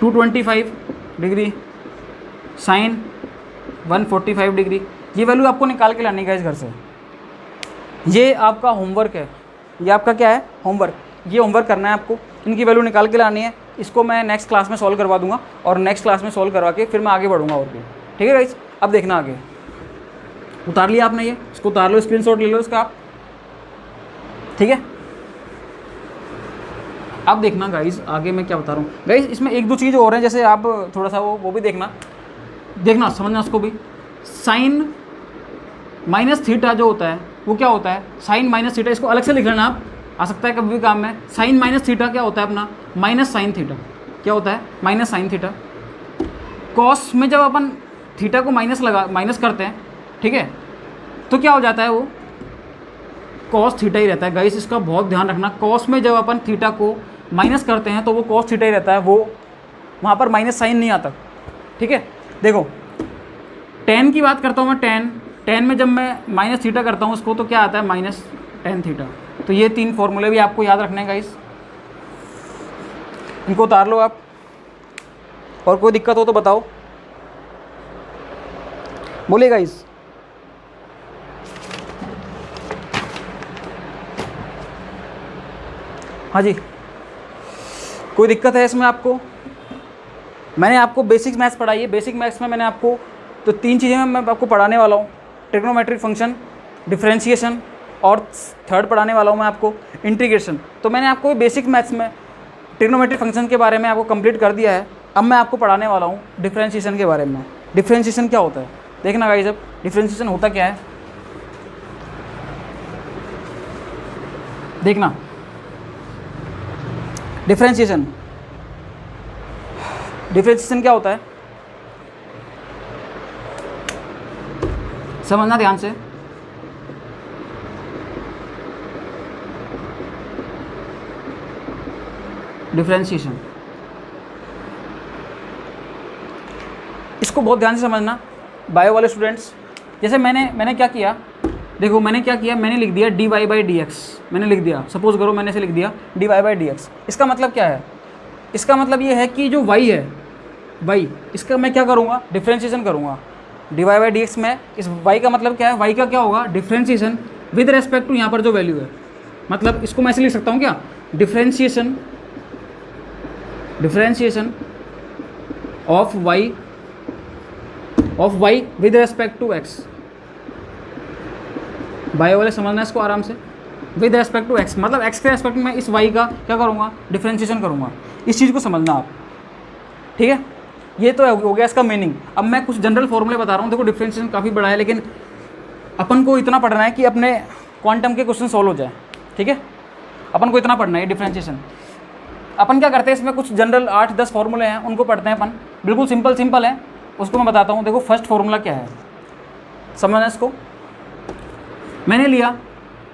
S1: 225 degree, sine 145 degree, ये वैल्यू आपको निकाल के लानी है इस घर से। ये आपका होमवर्क है, ये आपका क्या है, होमवर्क। ये होमवर्क करना है आपको, इनकी वैल्यू निकाल के लानी है। इसको मैं नेक्स्ट क्लास में सॉल्व करवा दूंगा, और नेक्स्ट क्लास में सॉल्व करवा के फिर मैं आगे बढ़ूंगा और भी। ठीक है गाइस, अब देखना आगे। उतार लिया आपने, ये इसको उतार लो, स्क्रीनशॉट ले लो इसका आप। ठीक है, अब देखना गाइस आगे मैं क्या बता रहा हूँ। गाइस इसमें एक दो चीज़ और हैं, जैसे आप थोड़ा सा वो भी देखना समझना उसको भी। साइन माइनस थीटा जो होता है वो क्या होता है, साइन माइनस थीटा, इसको अलग से लिख लेना आप, आ सकता है कभी भी काम में। साइन माइनस थीटा क्या होता है अपना, माइनस साइन थीटा। क्या होता है, माइनस साइन थीटा। कॉस में जब अपन थीटा को माइनस करते हैं, ठीक है, तो क्या हो जाता है, वो कॉस थीटा ही रहता है। गाइस इसका बहुत ध्यान रखना, कॉस में जब अपन थीटा को माइनस करते हैं तो वो कॉस थीटा ही रहता है, वो वहाँ पर माइनस साइन नहीं आता। ठीक है, देखो टेन की बात करता हूँ मैं, टेन में जब मैं माइनस थीटा करता हूँ उसको, तो क्या आता है, माइनस टेन थीटा। तो ये तीन फॉर्मूले भी आपको याद रखने हैं गाइस, इनको उतार लो आप। और कोई दिक्कत हो तो बताओ, बोलिए गाइस। हाँ जी, कोई दिक्कत है इसमें आपको? मैंने आपको बेसिक मैथ्स पढ़ाई है, बेसिक मैथ्स में मैंने आपको तो तीन चीज़ें मैं आपको पढ़ाने वाला हूँ, ट्रिग्नोमेट्रिक फंक्शन, डिफरेंशिएशन, और थर्ड पढ़ाने वाला हूँ मैं आपको इंटीग्रेशन। तो मैंने आपको बेसिक मैथ्स में ट्रिग्नोमेट्रिक फंक्शन के बारे में आपको कंप्लीट कर दिया है। अब मैं आपको पढ़ाने वाला हूँ डिफरेंशिएशन के बारे में। डिफरेंशिएशन क्या होता है देखना गाइस, अब डिफरेंशिएशन होता क्या है देखना। डिफरेंशिएशन क्या होता है समझना ध्यान से। डिफरेंशिएशन, इसको बहुत ध्यान से समझना बायो वाले स्टूडेंट्स। जैसे मैंने क्या किया, देखो मैंने क्या किया, मैंने लिख दिया dy बाई डी एक्स, मैंने लिख दिया, सपोज करो मैंने से लिख दिया dy बाई डी एक्स। इसका मतलब क्या है, इसका मतलब ये है कि जो y है, y इसका मैं क्या करूँगा, डिफरेंशिएशन करूँगा। dy बाई डी एक्स में इस y का मतलब क्या है, y का क्या होगा, डिफरेंशिएशन विद रेस्पेक्ट टू यहाँ पर जो वैल्यू है। मतलब इसको मैं ऐसे लिख सकता हूँ क्या, differentiation of y with respect to x। Bio वाले समझना इसको आराम से, विद रेस्पेक्ट टू x, मतलब x के रेस्पेक्ट में इस y का क्या करूँगा, डिफरेंशिएशन करूँगा। इस चीज़ को समझना आप, ठीक है। ये तो हो गया इसका मीनिंग। अब मैं कुछ जनरल फॉर्मूले बता रहा हूँ। देखो डिफरेंशिएशन काफ़ी बड़ा है, लेकिन अपन को इतना पढ़ना है कि अपने क्वांटम के क्वेश्चन सॉल्व हो जाए, ठीक है। अपन को इतना पढ़ना है डिफरेंशिएशन। अपन क्या करते हैं, इसमें कुछ जनरल 8-10 फॉर्मूले हैं, उनको पढ़ते हैं अपन। बिल्कुल सिंपल है, उसको मैं बताता हूँ। देखो फर्स्ट फॉर्मूला क्या है, समझना इसको। मैंने लिया,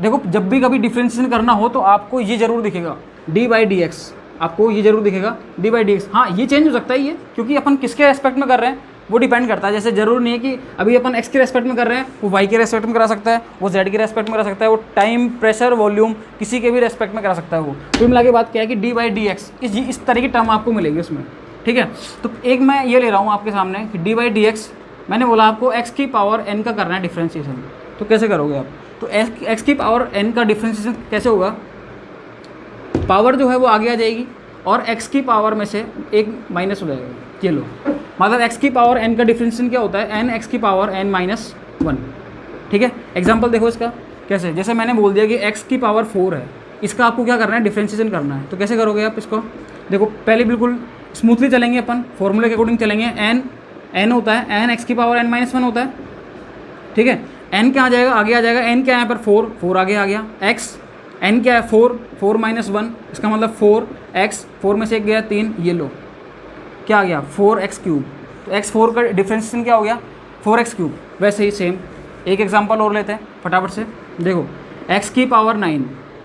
S1: देखो जब भी कभी डिफरेंशिएशन करना हो तो आपको ये जरूर दिखेगा डी बाई डी एक्स, आपको ये जरूर दिखेगा डी बाई डी एक्स। हाँ ये चेंज हो सकता है ये, क्योंकि अपन किसके रेस्पेक्ट में कर रहे हैं वो डिपेंड करता है। जैसे जरूर नहीं है कि अभी अपन एक्स के रेस्पेक्ट में कर रहे हैं, वो वाई के रेस्पेक्ट में करा सकता है, वो जेड के रेस्पेक्ट में करा सकता है, वो टाइम, प्रेशर, वॉल्यूम किसी के भी रेस्पेक्ट में करा सकता है। वो कुल मिला के बात क्या है कि डी बाई डी एक्स इस तरह की टर्म आपको मिलेगी उसमें, ठीक है। तो एक मैं ये ले रहा हूँ आपके सामने कि डी बाई डी एक्स, मैंने बोला आपको एक्स की पावर एन का करना है डिफ्रेंशिएशन। तो कैसे करोगे आप, तो एक्स की पावर एन का डिफ्रेंशिएशन कैसे होगा, पावर जो है वो आगे आ जाएगी और x की पावर में से एक माइनस हो जाएगा। ये लो, मतलब x की पावर n का डिफरेंशिएशन क्या होता है, n x की पावर n माइनस 1, ठीक है। एग्जांपल देखो इसका कैसे, जैसे मैंने बोल दिया कि x की पावर 4 है, इसका आपको क्या करना है, डिफरेंशिएशन करना है। तो कैसे करोगे आप इसको, देखो पहले बिल्कुल स्मूथली चलेंगे अपन, फॉर्मूले के अकॉर्डिंग चलेंगे। n n होता है, n x की पावर n माइनस 1 होता है, ठीक है। n क्या आ जाएगा, आगे आ जाएगा, n क्या है यहाँ पर 4 आगे आ गया, x n क्या है 4 माइनस 1, इसका मतलब 4x, 4 में से एक गया 3, ये लो क्या आ गया 4x क्यूब। तो x4 का डिफ्रेंशिएशन क्या हो गया 4x क्यूब। वैसे ही सेम एक एग्जांपल और लेते हैं फटाफट से, देखो x की पावर 9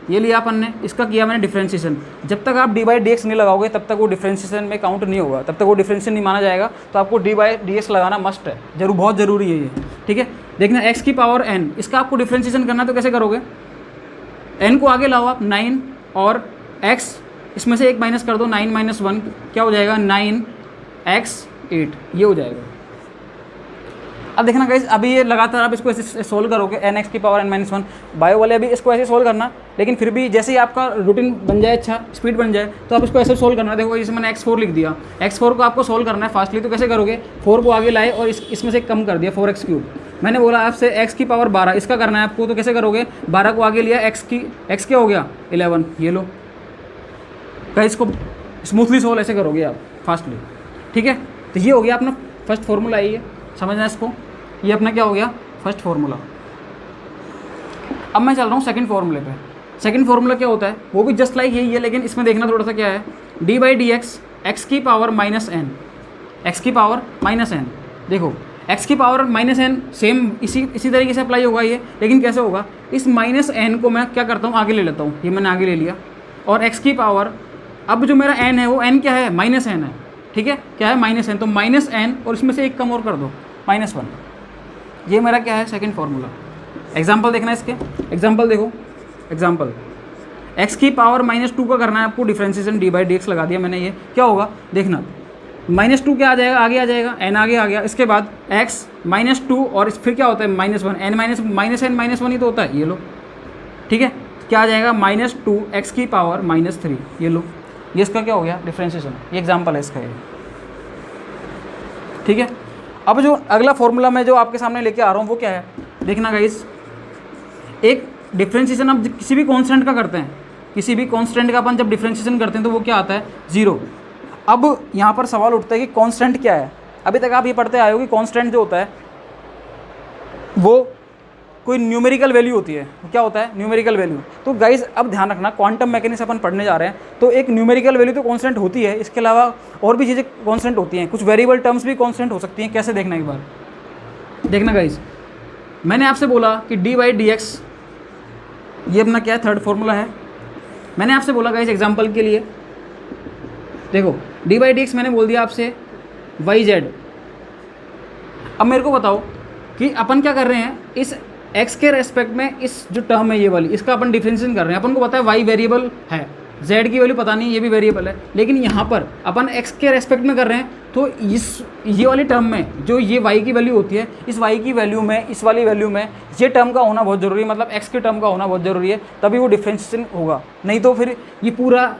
S1: ये लिया अपन ने, इसका किया मैंने डिफ्रेंशिएशन। जब तक आप d/dx नहीं लगाओगे तब तक वो डिफ्रेंशिएशन में काउंट नहीं होगा, तब तक वो डिफ्रेंशिएशन नहीं माना जाएगा। तो आपको d/dx लगाना मस्ट है, जरूर बहुत ज़रूरी है ये, ठीक है। देखना x की पावर n, इसका आपको डिफ्रेंशिएशन करना तो कैसे करोगे, n को आगे लाओ आप 9 और x इसमें से एक माइनस कर दो, 9 माइनस 1 क्या हो जाएगा 9x 8, ये हो जाएगा। अब देखना गाइस, अभी ये लगातार आप इसको ऐसे सोल्व करोगे n x की पावर n माइनस 1, बायो वाले अभी इसको ऐसे सोल्व करना, लेकिन फिर भी जैसे ही आपका रूटीन बन जाए, अच्छा स्पीड बन जाए, तो आप इसको ऐसे सोल्व करना। देखो जैसे मैंने x4 लिख दिया, x4 को आपको सोल्व करना है फास्टली, तो कैसे करोगे 4 को आगे लाए और इसमें से कम कर दिया 4x क्यूब। मैंने बोला आपसे x की पावर 12 इसका करना है आपको, तो कैसे करोगे 12 को आगे लिया, x क्या हो गया 11, ये लो गाइस, इसको स्मूथली सोल्व ऐसे करोगे आप फास्टली, ठीक है। तो ये हो गया अपना फर्स्ट फार्मूला, ये समझना इसको, ये अपना क्या हो गया फर्स्ट फार्मूला। अब मैं चल रहा हूँ सेकंड फार्मूले पे। सेकंड फार्मूला क्या होता है, वो भी जस्ट लाइक यही है, लेकिन इसमें देखना थोड़ा सा क्या है, d/dx x की पावर माइनस n, x की पावर माइनस n। देखो x की पावर माइनस n सेम इसी तरीके से अप्लाई होगा ये, लेकिन कैसे होगा, इस माइनस n को मैं क्या करता हूँ आगे ले लेता हूँ, ये मैंने आगे ले लिया, और x की पावर, अब जो मेरा n है वो n क्या है माइनस n है, ठीक है, क्या है माइनस n, तो माइनस n और इसमें से एक कम और कर दो -1, ये मेरा क्या है सेकंड फार्मूला। एग्जांपल देखना इसके, एग्जांपल देखो, एग्जांपल x की पावर -2 का करना है आपको डिफ्रेंशिएशन, d/dx लगा दिया मैंने, ये क्या होगा देखना, -2 क्या आ जाएगा, आगे आ जाएगा n आगे आ गया, इसके बाद x -2 और फिर क्या होता है -1, n -1 ही तो होता है, ये लो, ठीक है, क्या आ जाएगा -2 x की पावर -3, ये लो, ये इसका क्या हो गया डिफ्रेंशिएशन, ये एग्जांपल है इसका ये, ठीक है। अब जो अगला फॉर्मूला मैं जो आपके सामने लेके आ रहा हूँ वो क्या है, देखना गाइस, एक डिफ्रेंशिएशन आप किसी भी कांस्टेंट का करते हैं, किसी भी कांस्टेंट का अपन जब डिफ्रेंशिएशन करते हैं तो वो क्या आता है 0। अब यहाँ पर सवाल उठता है कि कांस्टेंट क्या है। अभी तक आप ये पढ़ते आए हो कि कांस्टेंट जो होता है वो कोई न्यूमेरिकल वैल्यू होती है, क्या होता है न्यूमेरिकल वैल्यू। तो गाइस अब ध्यान रखना, क्वांटम मैकेनिक्स अपन पढ़ने जा रहे हैं, तो एक न्यूमेरिकल वैल्यू तो कांस्टेंट होती है, इसके अलावा और भी चीज़ें कांस्टेंट होती हैं, कुछ वेरिएबल टर्म्स भी कांस्टेंट हो सकती हैं। कैसे देखना एक बार देखना गाइस, मैंने आपसे बोला कि d/dx, ये अपना क्या है थर्ड फार्मूला है। मैंने आपसे बोला गाइस एग्जाम्पल के लिए, देखो d/dx मैंने बोल दिया आपसे yz। अब मेरे को बताओ कि अपन क्या कर रहे हैं, इस x के रेस्पेक्ट में इस जो टर्म है ये वाली, इसका अपन डिफरेंशिएशन कर रहे हैं। अपन को पता है y वेरिएबल है, z की वैल्यू पता नहीं, ये भी वेरिएबल है, लेकिन यहाँ पर अपन x के रेस्पेक्ट में कर रहे हैं, तो ये वाली टर्म में जो ये y की वैल्यू होती है, इस y की वैल्यू में, इस वाली वैल्यू में ये टर्म का होना बहुत ज़रूरी है, मतलब x के टर्म का होना बहुत ज़रूरी है, तभी वो डिफरेंशिएशन होगा, नहीं तो फिर ये पूरा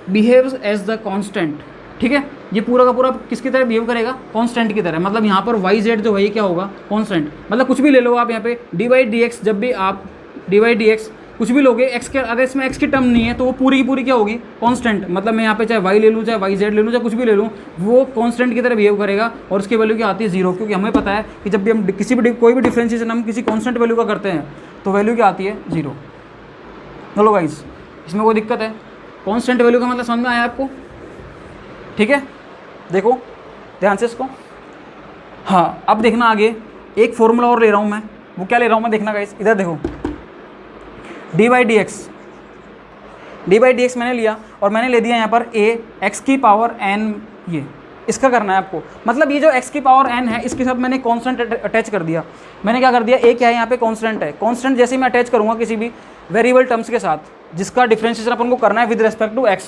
S1: बिहेव्स एज द कॉन्स्टेंट, ठीक है। ये पूरा का पूरा किसकी तरह बिहेव करेगा, कांस्टेंट की तरह, मतलब यहाँ पर yz जो है ये क्या होगा कांस्टेंट, मतलब कुछ भी ले लो आप यहाँ पे d/dx, जब भी आप d/dx कुछ भी लोगे x के, अगर इसमें x की टर्म नहीं है तो वो पूरी की पूरी क्या होगी कांस्टेंट, मतलब मैं यहाँ पे चाहे y ले लूँ, चाहे yz ले लूँ, चाहे कुछ भी ले लूँ, वो कांस्टेंट की तरह बिहेव करेगा, और उसकी वैल्यू क्या आती है 0, क्योंकि हमें पता है कि जब भी हम किसी भी कोई भी डिफरेंशिएशन हम किसी कांस्टेंट वैल्यू का करते हैं तो वैल्यू क्या आती है 0। चलो गाइस, इसमें कोई दिक्कत है, कांस्टेंट वैल्यू का मतलब समझ में आया आपको, ठीक है। देखो ध्यान से इसको, हाँ अब देखना आगे एक फॉर्मूला और ले रहा हूँ मैं, वो क्या ले रहा हूँ मैं, देखना गाइस इधर देखो, d/dx मैंने लिया और मैंने ले दिया यहाँ पर a x की पावर n, ये इसका करना है आपको, मतलब ये जो x की पावर n है इसके साथ मैंने कांस्टेंट अटैच कर दिया। मैंने क्या कर दिया, a क्या है यहाँ पे कांस्टेंट है, कांस्टेंट जैसे ही मैं अटैच करूँगा किसी भी वेरिएबल टर्म्स के साथ जिसका डिफरेंशिएशन अपन को करना है विद रिस्पेक्ट टू x,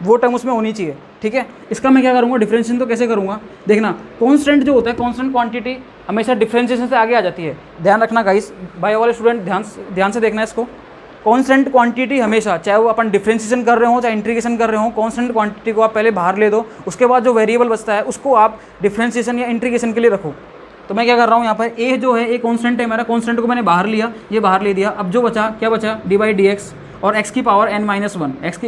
S1: वो टर्म उसमें होनी चाहिए, ठीक है। इसका मैं क्या करूँगा डिफरेंशिएशन, तो कैसे करूँगा देखना, कांस्टेंट जो होता है, कांस्टेंट क्वांटिटी हमेशा डिफरेंशिएशन से आगे आ जाती है, ध्यान रखना गाइस, बायो वाले स्टूडेंट ध्यान से देखना इसको। कांस्टेंट क्वांटिटी हमेशा, चाहे वो अपन डिफरेंशिएशन कर रहे हो चाहे इंटीग्रेशन कर रहे हो, कांस्टेंट क्वांटिटी को आप पहले बाहर ले दो, उसके बाद जो वेरिएबल बचता है उसको आप डिफरेंशिएशन या इंटीग्रेशन के लिए रखो। तो मैं क्या कर रहा हूँ यहाँ पर, a जो है एक कांस्टेंट है मेरा, कांस्टेंट को मैंने बाहर लिया, ये बाहर ले दिया, अब जो बचा क्या बचा d/dx और x की पावर n माइनस 1, x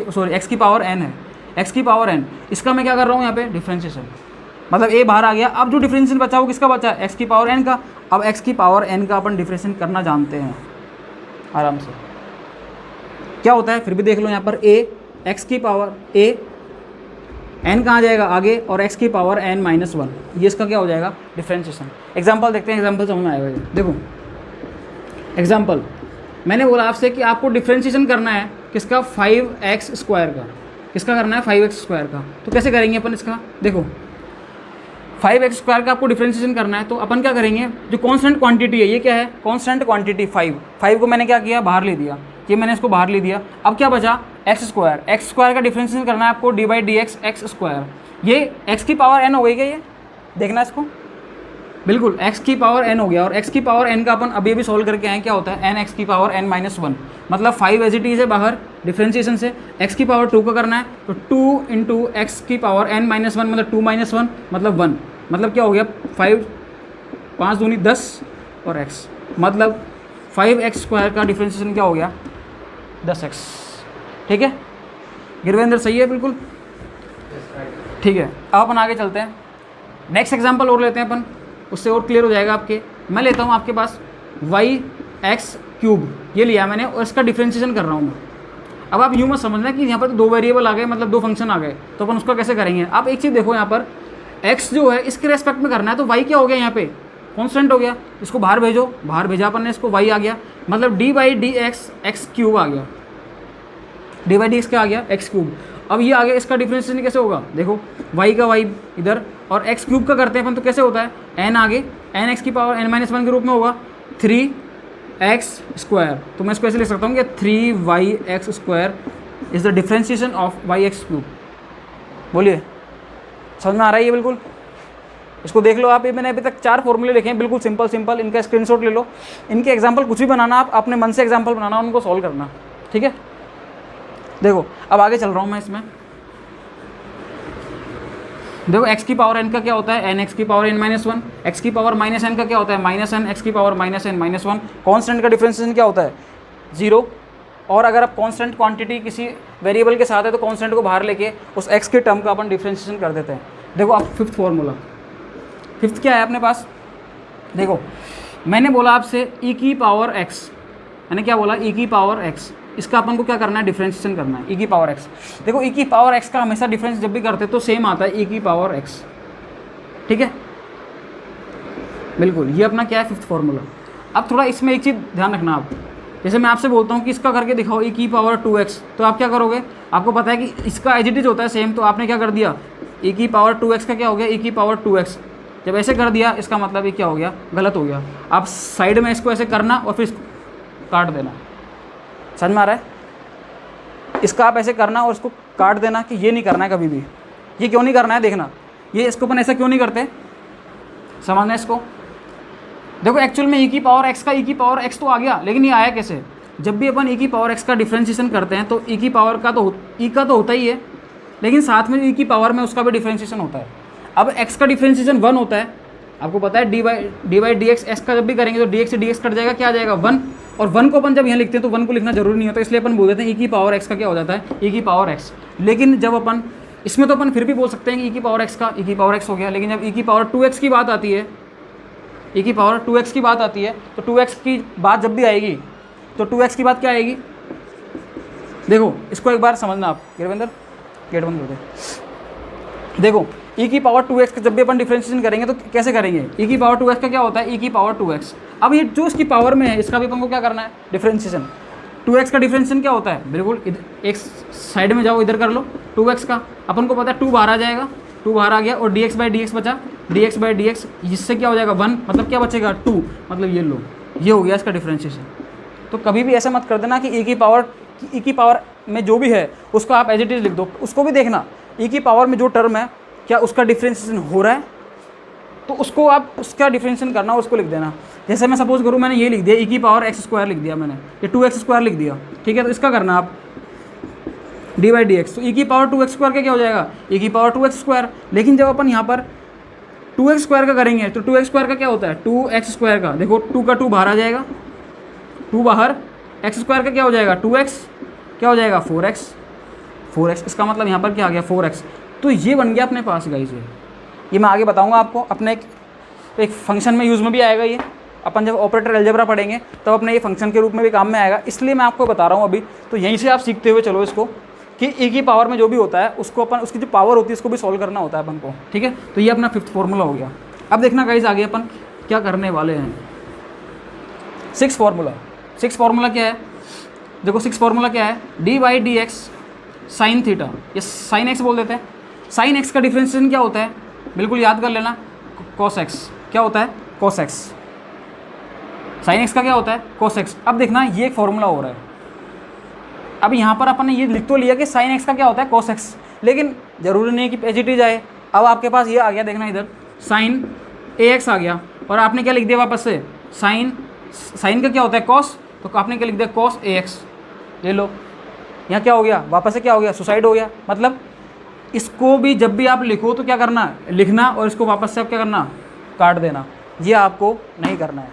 S1: की पावर n है, x की पावर n, इसका मैं क्या कर रहा हूँ यहाँ पे डिफरेंशिएशन, मतलब ए बाहर आ गया। अब जो डिफरेंशिएशन बचा वो किसका बचा? एक्स की पावर एन का। अब एक्स की पावर एन का अपन डिफरेंशिएशन करना जानते हैं आराम से। क्या होता है फिर भी देख लो यहाँ पर, ए एक्स की पावर ए, एन कहाँ जाएगा आगे, और एक्स की पावर एन माइनस वन, ये इसका क्या हो जाएगा? डिफरेंशिएशन। एग्जाम्पल देखते हैं, एग्जाम्पल समझ में आएगा ये। देखो एग्जाम्पल, मैंने बोला आपसे कि आपको डिफरेंशिएशन करना है किसका? 5x स्क्वायर का। किसका करना है? 5x स्क्वायर का। तो कैसे करेंगे अपन इसका? देखो 5x स्क्वायर का आपको डिफरेंशिएशन करना है, तो अपन क्या करेंगे? जो कांस्टेंट क्वांटिटी है, ये क्या है? कांस्टेंट क्वांटिटी 5 को मैंने क्या किया? बाहर ले दिया, ये मैंने इसको बाहर ले दिया। अब क्या बचा? एक्स स्क्वायर का डिफरेंशिएशन करना है आपको, D by d x x square. ये एक्स की पावर एन हो गई क्या? ये देखना इसको, बिल्कुल एक्स की पावर एन हो गया। और एक्स की पावर एन का अपन अभी अभी सॉल्व करके आए, क्या होता है? एन एक्स की पावर एन माइनस वन, मतलब 5 एज इट इज है बाहर डिफरेंशिएशन से। एक्स की पावर 2 का करना है, तो 2 इंटू एक्स की पावर एन माइनस वन, मतलब 2 माइनस वन मतलब 1, मतलब क्या हो गया? 5 5 दूनी 10 और एक्स, मतलब 5x स्क्वायर का डिफरेंशिएशन क्या हो गया? 10x। ठीक है गिरवेंद्र, सही है बिल्कुल, ठीक है। अब अपन आगे चलते हैं, नेक्स्ट एग्जांपल और लेते हैं अपन, उससे और क्लियर हो जाएगा आपके। मैं लेता हूँ आपके पास yx क्यूब, ये लिया मैंने और इसका डिफरेंशिएशन कर रहा हूँ मैं। अब आप यूँ मत समझना कि यहाँ पर तो 2 वेरिएबल आ गए, मतलब 2 फंक्शन आ गए, तो अपन उसका कैसे करेंगे? आप एक चीज़ देखो, यहाँ पर x जो है इसके रेस्पेक्ट में करना है, तो y क्या हो गया? यहाँ पे कॉन्स्टेंट हो गया, इसको बाहर भेजो, बाहर भेजा अपन ने, इसको y आ गया, मतलब d by d x x cube आ गया, डी बाई डी एक्स क्या आ गया? X cube. अब ये आ गया, इसका डिफरेंशिएशन कैसे होगा? देखो y का y इधर और एक्स क्यूब का करते हैं अपन, तो कैसे होता है? n आगे, n एक्स की पावर n माइनस वन के रूप में होगा 3x स्क्वायर। तो मैं इसको ऐसे लिख सकता हूँ कि 3yx square is the differentiation of yx cube. बोलिए समझ में आ रहा है ये? बिल्कुल, इसको देख लो आप। ये मैंने अभी तक 4 फॉर्मूले लिखे हैं, बिल्कुल सिंपल सिंपल, इनका स्क्रीनशॉट ले लो। इनके एग्जांपल कुछ भी बनाना, आप अपने मन से एग्जांपल बनाना, उनको सॉल्व करना, ठीक है। देखो अब आगे चल रहा हूँ मैं इसमें। देखो x की पावर n का क्या होता है? n x की power n minus one. X की पावर माइनस n का क्या होता है? माइनस n x की power minus n minus one. Constant का डिफरेंशिएशन क्या होता है? 0। और अगर आप कांस्टेंट क्वांटिटी किसी वेरिएबल के साथ है, तो कांस्टेंट को बाहर लेके उस x के टर्म का अपन डिफरेंशिएशन कर देते हैं। देखो अब फिफ्थ फॉर्मूला, फिफ्थ क्या है अपने पास? देखो मैंने बोला आपसे e की पावर x, मैंने क्या बोला? e की पावर x, इसका अपन को क्या करना है? डिफरेंशिएशन करना है, e की पावर x। देखो e की पावर x का हमेशा डिफरेंस जब भी करते हैं तो सेम आता है, e की पावर x, ठीक है बिल्कुल। ये अपना क्या है? Fifth formula. अब थोड़ा इसमें एक चीज़ ध्यान रखना आप, जैसे मैं आपसे बोलता हूँ कि इसका करके दिखाओ e की पावर 2x, तो आप क्या करोगे? आपको पता है कि इसका एज इट इज होता है सेम, तो आपने क्या कर दिया? e की पावर 2x का क्या हो गया? e की पावर 2x। जब ऐसे कर दिया, इसका मतलब ये क्या हो गया? गलत हो गया। आप साइड में इसको ऐसे करना और फिर इसको काट देना। समझ में आ रहा है? इसका आप ऐसे करना और इसको काट देना, कि ये नहीं करना है कभी भी। ये क्यों नहीं करना है? देखना, ये इसको अपन ऐसा क्यों नहीं करते, समझना इसको। देखो एक्चुअल में e की पावर x का e की पावर x तो आ गया, लेकिन ये आया कैसे? जब भी अपन e की पावर x का डिफरेंशिएशन करते हैं, तो e की पावर का तो e का तो होता ही है, लेकिन साथ में e की पावर में उसका भी डिफरेंशिएशन होता है। अब x का डिफरेंशिएशन 1 होता है, आपको पता है D by d x, x का जब भी करेंगे तो डी एक्स से डी एक्स कट जाएगा, क्या आ जाएगा? 1। और 1 को अपन जब यहाँ लिखते हैं तो 1 को लिखना जरूरी नहीं होता, इसलिए अपन बोल देते हैं e की पावर x का क्या हो जाता है? e की पावर x। लेकिन जब अपन इसमें तो अपन फिर भी बोल सकते हैं कि e की पावर x का e की पावर x हो गया, लेकिन जब e की पावर 2x की बात आती है, e की पावर 2x की बात आती है, तो 2x की बात जब भी आएगी तो 2x की बात क्या आएगी? देखो इसको एक बार समझना आप, गिरवेंद्र गेट बंद कर दे। देखो e की पावर 2x का जब भी अपन डिफरेंशिएशन करेंगे तो कैसे करेंगे? e की पावर 2x का क्या होता है? e की पावर 2x। अब ये जो इसकी पावर में है, इसका भी अपन को क्या करना है? डिफरेंशिएशन। 2x का डिफरेंशिएशन क्या होता है? बिल्कुल एक साइड में जाओ, इधर कर लो। 2x का अपन को पता है 2 बाहर आ जाएगा, 2 बाहर आ गया, और dx बाई डी एक्स बचा, dx बाई डी एक्स, इससे क्या हो जाएगा? 1, मतलब क्या बचेगा? 2, मतलब ये लो, ये हो गया इसका डिफरेंशिएशन। तो कभी भी ऐसा मत कर देना कि e की पावर में जो भी है उसको आप एज इट इज लिख दो। उसको भी देखना, e की पावर में जो टर्म है क्या उसका डिफरेंशिएशन हो रहा है, तो उसको आप उसका डिफरेंशिएशन करना, उसको लिख देना। जैसे मैं सपोज करूँ मैंने ये लिख दिया, e की पावर x स्क्वायर लिख दिया मैंने, ये 2x स्क्वायर लिख दिया, ठीक है। तो इसका करना आप डी बाई डी एक्स, तो e की पावर 2x स्क्वायर का क्या हो जाएगा? e की पावर 2x स्क्वायर। लेकिन जब अपन यहाँ पर 2x स्क्वायर का करेंगे तो 2x स्क्वायर का क्या होता है? 2x स्क्वायर का, देखो 2 का 2 बाहर आ जाएगा, 2 बाहर, x स्क्वायर का क्या हो जाएगा? 2x, क्या हो जाएगा? 4x। इसका मतलब यहाँ पर क्या आ गया? 4x। तो ये बन गया अपने पास गाइस, ये मैं आगे बताऊँगा आपको, अपने एक फंक्शन में यूज़ में भी आएगा ये। अपन जब ऑपरेटर अलजेब्रा पढ़ेंगे तब अपने ये फंक्शन के रूप में भी काम में आएगा, इसलिए मैं आपको बता रहा हूँ अभी। तो यहीं से आप सीखते हुए चलो इसको कि ए की पावर में जो भी होता है उसको अपन, उसकी जो पावर होती है उसको भी सॉल्व करना होता है अपन को, ठीक है। तो ये अपना 5th फॉर्मूला हो गया। अब देखना गाइस आगे अपन क्या करने वाले हैं। 6th formula. 6th फॉर्मूला क्या है, देखो 6th फॉर्मूला क्या है, dy/dx साइन थीटा, ये साइन एक्स बोल देते हैं। साइन एक्स का डिफ्रेंशिएशन क्या होता है, बिल्कुल याद कर लेना, cos x। क्या होता है, cos x। साइन एक्स का क्या होता है, cos x। अब देखना ये एक फॉर्मूला हो रहा है। अब यहाँ पर अपन ने ये लिख तो लिया कि साइन एक्स का क्या होता है, cos x, लेकिन ज़रूरी नहीं है कि एच इट इज आए। अब आपके पास ये आ गया, देखना इधर साइन ax आ गया, और आपने क्या लिख दिया वापस से, साइन का क्या होता है, cos, तो आपने क्या लिख दिया, cos ax। ले लो, यहाँ क्या हो गया, वापस से क्या हो गया, सुसाइड हो गया। मतलब इसको भी जब भी आप लिखो तो क्या करना, लिखना, और इसको वापस से आप क्या करना, काट देना। ये आपको नहीं करना है,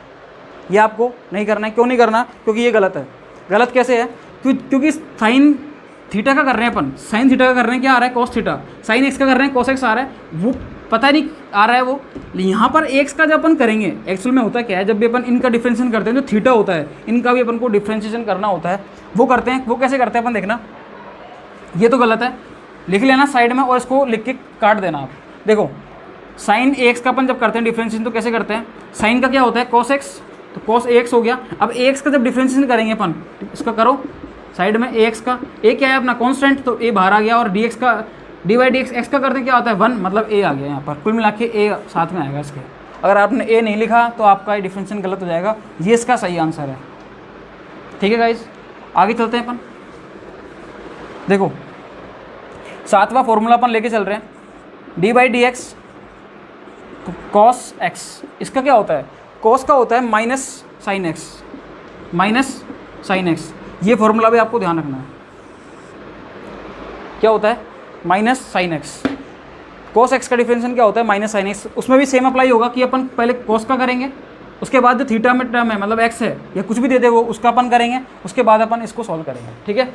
S1: ये आपको नहीं करना है। क्यों नहीं करना, क्योंकि ये गलत है। गलत कैसे है, क्योंकि साइन थीटा का कर रहे हैं अपन, साइन थीटा का कर रहे हैं, क्या आ रहा है, cos थीटा। साइन एक्स का कर रहे हैं, cos एक्स आ रहा है, वो पता नहीं आ रहा है वो। यहाँ पर एक्स का जब अपन करेंगे, एक्चुअल में होता क्या है, जब भी अपन इनका डिफ्रेंशिएशन करते हैं, जो थीटा होता है इनका भी अपन को डिफ्रेंशिएशन करना होता है, वो करते हैं। वो कैसे करते हैं अपन, देखना, ये तो गलत है, लिख लेना साइड में, और इसको लिख के काट देना आप। देखो साइन एक्स का अपन जब करते हैं डिफ्रेंशिएशन तो कैसे करते हैं, साइन का क्या होता है, cos एक्स, तो cos ax हो गया। अब ax का जब डिफ्रेंशिएशन करेंगे अपन, इसका करो साइड में, ax का, a क्या है अपना कांस्टेंट, तो a बाहर आ गया, और dx का dy/dx x का करते क्या होता है 1, मतलब a आ गया यहाँ पर। कुल मिला के a साथ में आएगा इसके। अगर आपने a नहीं लिखा तो आपका ये डिफ्रेंशिएशन गलत हो जाएगा। ये इसका सही आंसर है, ठीक है गाइज। आगे चलते हैं अपन। देखो 7वां फॉर्मूला अपन लेके चल रहे हैं, dy/dx cos x। इसका क्या होता है, cos का होता है minus sine x, minus sine x. ये फॉर्मूला भी आपको ध्यान रखना है, क्या होता है, minus sine x. cos x का डिफरेंशिएशन क्या होता है, माइनस साइन एक्स। उसमें भी सेम अप्लाई होगा कि अपन पहले cos का करेंगे, उसके बाद जो थीटा में टर्म है, मतलब x है या कुछ भी दे दे वो, उसका अपन करेंगे, उसके बाद अपन इसको सॉल्व करेंगे, ठीक है।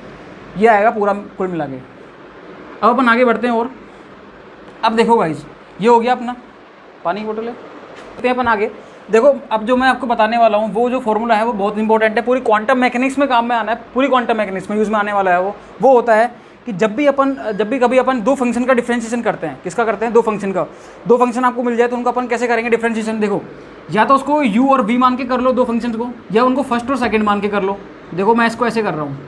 S1: ये आएगा पूरा कुल मिला के। अब अपन आगे बढ़ते हैं। और अब देखो गाइज, ये हो गया अपना, पानी की बोतल है अपन आगे। देखो अब जो मैं आपको बताने वाला हूँ, वो जो फॉर्मूला है वो बहुत इंपॉर्टेंट है, पूरी क्वांटम मैकेनिक्स में काम में आना है, पूरी क्वांटम मैकेनिक्स में यूज़ में आने वाला है। वो होता है कि जब भी कभी अपन दो फंक्शन का डिफरेंशिएशन करते हैं, किसका करते हैं, दो फंक्शन का। दो फंक्शन आपको मिल जाए तो उनको अपन कैसे करेंगे डिफरेंशिएशन, देखो या तो उसको u और v मान के कर लो दो फंक्शन को, या उनको फर्स्ट और सेकंड मान के कर लो। देखो मैं इसको ऐसे कर रहा हूँ,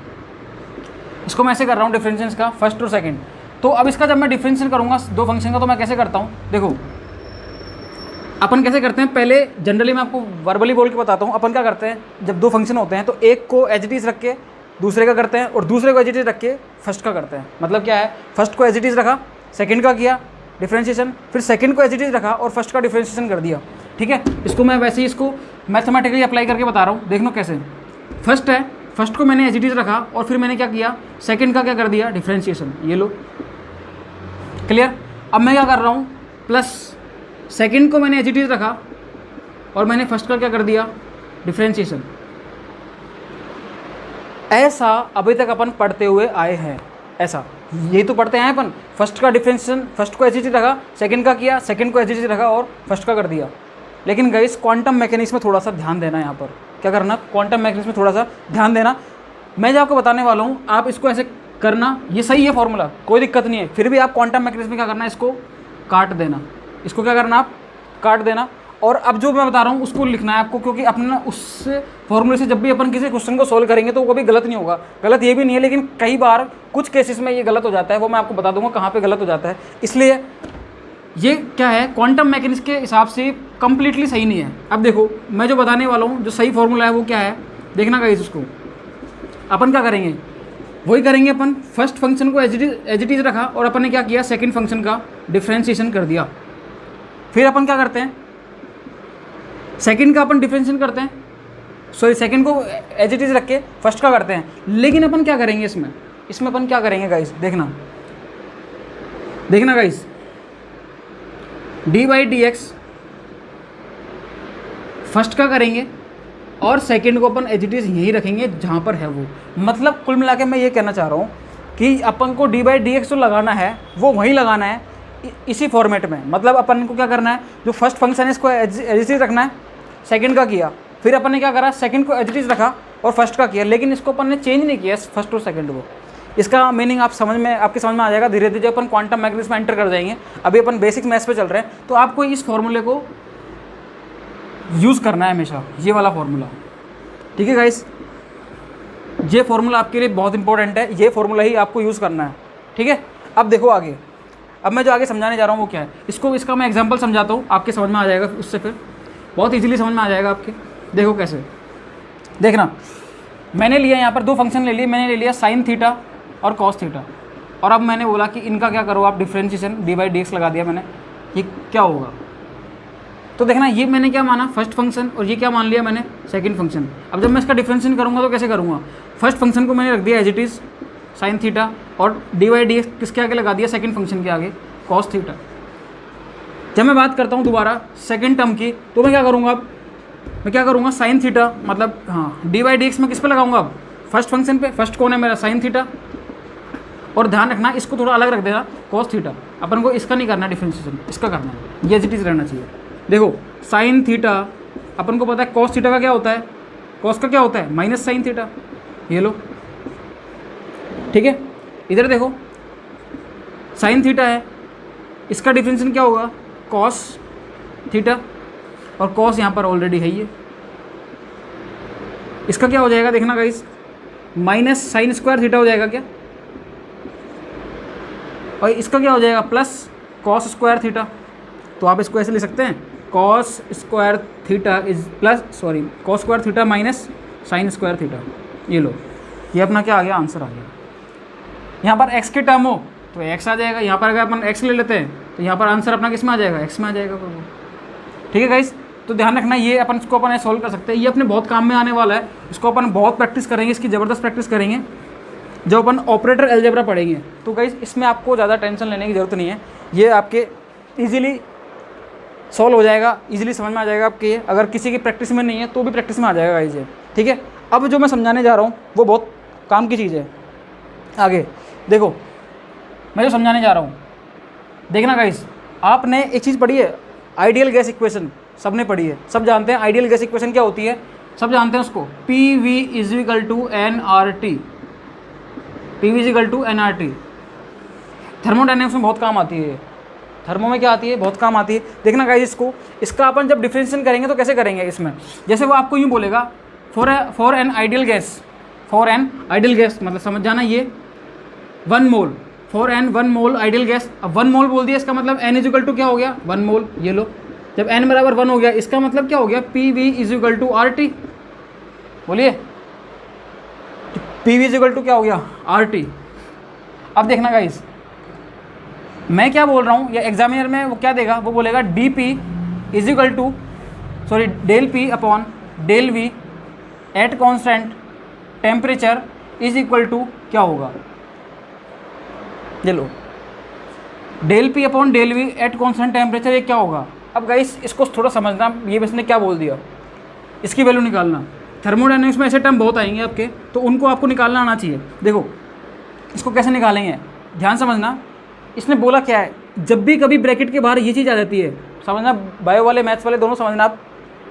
S1: इसको मैं ऐसे कर रहा हूँ डिफरेंशिएशन का फर्स्ट और सेकंड। तो अब इसका जब मैं डिफरेंशिएशन करूँगा दो फंक्शन का, तो मैं कैसे करता हूँ, देखो अपन कैसे करते हैं। पहले जनरली मैं आपको वर्बली बोल के बताता हूँ। अपन क्या करते हैं, जब दो फंक्शन होते हैं तो एक को एज इट इज़ रख के दूसरे का करते हैं, और दूसरे को एज इट इज़ रख के फर्स्ट का करते हैं। मतलब क्या है, फर्स्ट को एज इट इज़ रखा, सेकंड का किया डिफरेंशिएशन, फिर सेकंड को एज इट इज़ रखा और फर्स्ट का डिफरेंशिएशन कर दिया, ठीक है। इसको मैं वैसे ही इसको मैथमेटिकली अप्लाई करके बता रहा हूँ। देखो कैसे, फर्स्ट है, फर्स्ट को मैंने एज इट इज़ रखा और फिर मैंने क्या किया, सेकंड का क्या कर दिया डिफरेंशिएशन, ये लो, क्लियर। अब मैं क्या कर रहा हूँ, प्लस सेकंड को मैंने एज इट इज़ रखा और मैंने फर्स्ट का क्या कर दिया डिफरेंशिएशन। ऐसा अभी तक अपन पढ़ते हुए आए हैं, ऐसा यही तो पढ़ते हैं अपन। फर्स्ट का डिफरेंशिएशन, फर्स्ट को एज इट इज़ रखा, सेकंड का किया, सेकंड को एज इट इज़ रखा और फर्स्ट का कर दिया। लेकिन गाइस क्वांटम मैकेनिक्स में थोड़ा सा ध्यान देना, यहाँ पर क्या करना, क्वांटम मैकेनिक्स में थोड़ा सा ध्यान देना। मैं जो आपको बताने वाला हूँ आप इसको ऐसे करना, ये सही है फॉर्मूला, कोई दिक्कत नहीं है। फिर भी आप क्वांटम मैकेनिक्स में क्या करना है, इसको काट देना, इसको क्या करना आप काट देना। और अब जो मैं बता रहा हूँ उसको लिखना है आपको, क्योंकि अपना उस फॉर्मूले से जब भी अपन किसी क्वेश्चन को सोल्व करेंगे तो वो कभी गलत नहीं होगा। गलत ये भी नहीं है, लेकिन कई बार कुछ केसेस में ये गलत हो जाता है, वो मैं आपको बता दूंगा कहाँ पे गलत हो जाता है। इसलिए ये क्या है, क्वांटम मैकेनिक्स के हिसाब से कंप्लीटली सही नहीं है। अब देखो मैं जो बताने वाला हूँ, जो सही फॉर्मूला है वो क्या है, देखना गाइस। उसको अपन क्या करेंगे, वही करेंगे। अपन फर्स्ट फंक्शन को एज इट इज़ रखा और अपन ने क्या किया, सेकंड फंक्शन का डिफरेंशिएशन कर दिया। फिर अपन क्या करते हैं, सेकंड का अपन डिफरेंशिएशन करते हैं, सॉरी सेकंड को एज इट इज़ रख के फर्स्ट का करते हैं। लेकिन अपन क्या करेंगे इसमें अपन क्या करेंगे गाइस, देखना गाइस, dy/dx फर्स्ट का करेंगे और सेकंड को अपन एज इट इज़ यही रखेंगे जहाँ पर है वो। मतलब कुल मिला के मैं ये कहना चाह रहा हूँ कि अपन को dy/dx जो लगाना है वो वहीं लगाना है इसी फॉर्मेट में, मतलब अपन को क्या करना है, जो फर्स्ट फंक्शन है इसको एज इट इज रखना है, सेकंड का किया, फिर अपन ने क्या करा, सेकंड को एज इट इज रखा और फर्स्ट का किया, लेकिन इसको अपन ने चेंज नहीं किया फर्स्ट और सेकंड को। इसका मीनिंग आप समझ में, आपके समझ में आ जाएगा धीरे धीरे अपन क्वांटम मैकेनिक्स में एंटर कर जाएंगे। अभी अपन बेसिक मैथ्स पे चल रहे हैं, तो आपको इस फॉर्मूले को यूज़ करना है हमेशा, ये वाला फॉर्मूला, ठीक है गाइस। ये फॉर्मूला आपके लिए बहुत इंपॉर्टेंट है, ये फॉर्मूला ही आपको यूज़ करना है, ठीक है। अब देखो आगे, अब मैं जो आगे समझाने जा रहा हूँ वो क्या है, इसका मैं एग्जांपल समझाता हूँ, आपके समझ में आ जाएगा, उससे फिर बहुत इजीली समझ में आ जाएगा आपके। देखो कैसे, देखना, मैंने लिया यहाँ पर दो फंक्शन ले लिए, मैंने ले लिया साइन थीटा और कॉस थीटा, और अब मैंने बोला कि इनका क्या करो आप, डिफ्रेंशिएशन dy/dx लगा दिया मैंने, ये क्या होगा। तो देखना, ये मैंने क्या माना, फर्स्ट फंक्शन, और ये क्या मान लिया मैंने, सेकंड फंक्शन। अब जब मैं इसका डिफ्रेंशिएशन करूँगा तो कैसे करूँगा, फर्स्ट फंक्शन को मैंने रख दिया as it is sine theta, और dy/dx किसके आगे लगा दिया, सेकंड फंक्शन के आगे कॉस थीटा। जब मैं बात करता हूँ दोबारा सेकंड टर्म की, तो मैं क्या करूँगा, अब मैं क्या करूँगा, साइन थीटा मतलब हाँ dy/dx में किस पे लगाऊंगा, अब फर्स्ट फंक्शन पे, फर्स्ट कौन है मेरा, साइन थीटा, और ध्यान रखना इसको थोड़ा अलग रख देना, कॉस थीटा। अपन को इसका नहीं करना डिफरेंशिएशन, इसका करना है, ये एज इट इज रहना चाहिए। देखो साइन थीटा, अपन को पता है कॉस थीटा का क्या होता है, कॉस का क्या होता है माइनस साइन थीटा, ये लो, ठीक है। इधर देखो साइन थीटा है, इसका डिफरेंशिएशन क्या होगा, कॉस थीटा, और कॉस यहाँ पर ऑलरेडी है ये, इसका क्या हो जाएगा देखना guys, minus sign square theta हो जाएगा क्या, और इसका क्या हो जाएगा, प्लस कॉस स्क्वायर थीटा। तो आप इसको ऐसे लिख सकते हैं, cos square theta is plus sorry cos square theta minus sign square theta. ये लो, ये अपना क्या आ गया, आंसर आ गया। यहाँ पर x की टर्म हो तो x आ जाएगा, यहाँ पर अगर अपन x ले लेते हैं तो यहाँ पर आंसर अपना किस में आ जाएगा, x में आ जाएगा, ठीक है गाइस। तो ध्यान रखना, ये अपन इसको अपन सॉल्व कर सकते हैं, ये अपने बहुत काम में आने वाला है, इसको अपन बहुत प्रैक्टिस करेंगे, इसकी ज़बरदस्त प्रैक्टिस करेंगे जब अपन ऑपरेटर अलजेब्रा पढ़ेंगे। तो गाइस इसमें आपको ज़्यादा टेंशन लेने की ज़रूरत नहीं है, ये आपके इजीली सॉल्व हो जाएगा, इजीली समझ में आ जाएगा आपके। अगर किसी की प्रैक्टिस में नहीं है तो भी प्रैक्टिस में आ जाएगा गाइस ये, ठीक है। अब जो मैं समझाने जा रहा हूँ वो बहुत काम की चीज़ है। आगे देखो, मैं जो समझाने जा रहा हूँ, देखना गाइस, आपने एक चीज़ पढ़ी है, आइडियल गैस इक्वेशन, सब ने पढ़ी है, सब जानते हैं आइडियल गैस इक्वेशन क्या होती है, सब जानते हैं उसको, PV = nRT, PV = nRT। Thermodynamics में बहुत काम आती है, थर्मो में क्या आती है, बहुत काम आती है। देखना गाइस इसको, इसका अपन जब डिफरेंशिएशन करेंगे तो कैसे करेंगे, इसमें जैसे वो आपको यूँ बोलेगा for an ideal gas, for an ideal gas मतलब समझ जाना, ये 1 mole, for an 1 mole ideal gas. अब 1 मोल बोल दिया, इसका मतलब n = क्या हो गया, 1 मोल। ये लो, जब n = 1 हो गया, इसका मतलब क्या हो गया, PV = RT। बोलिए, PV = क्या हो गया, RT। अब देखना गाइस, मैं क्या बोल रहा हूँ, या एग्जामिनर में वो क्या देगा, वो बोलेगा DP del P upon del V at constant temperature is equal to क्या होगा, ये लो, del P upon del V at constant temperature, ये क्या होगा। अब गाइस इसको थोड़ा समझना, ये इसने क्या बोल दिया, इसकी वैल्यू निकालना। थर्मोडायनेमिक्स में ऐसे टर्म बहुत आएंगे आपके, तो उनको आपको निकालना आना चाहिए। देखो इसको कैसे निकालेंगे, ध्यान समझना। इसने बोला क्या है, जब भी कभी ब्रैकेट के बाहर ये चीज़ आ जाती है, समझना, बायो वाले मैथ्स वाले दोनों समझना आप,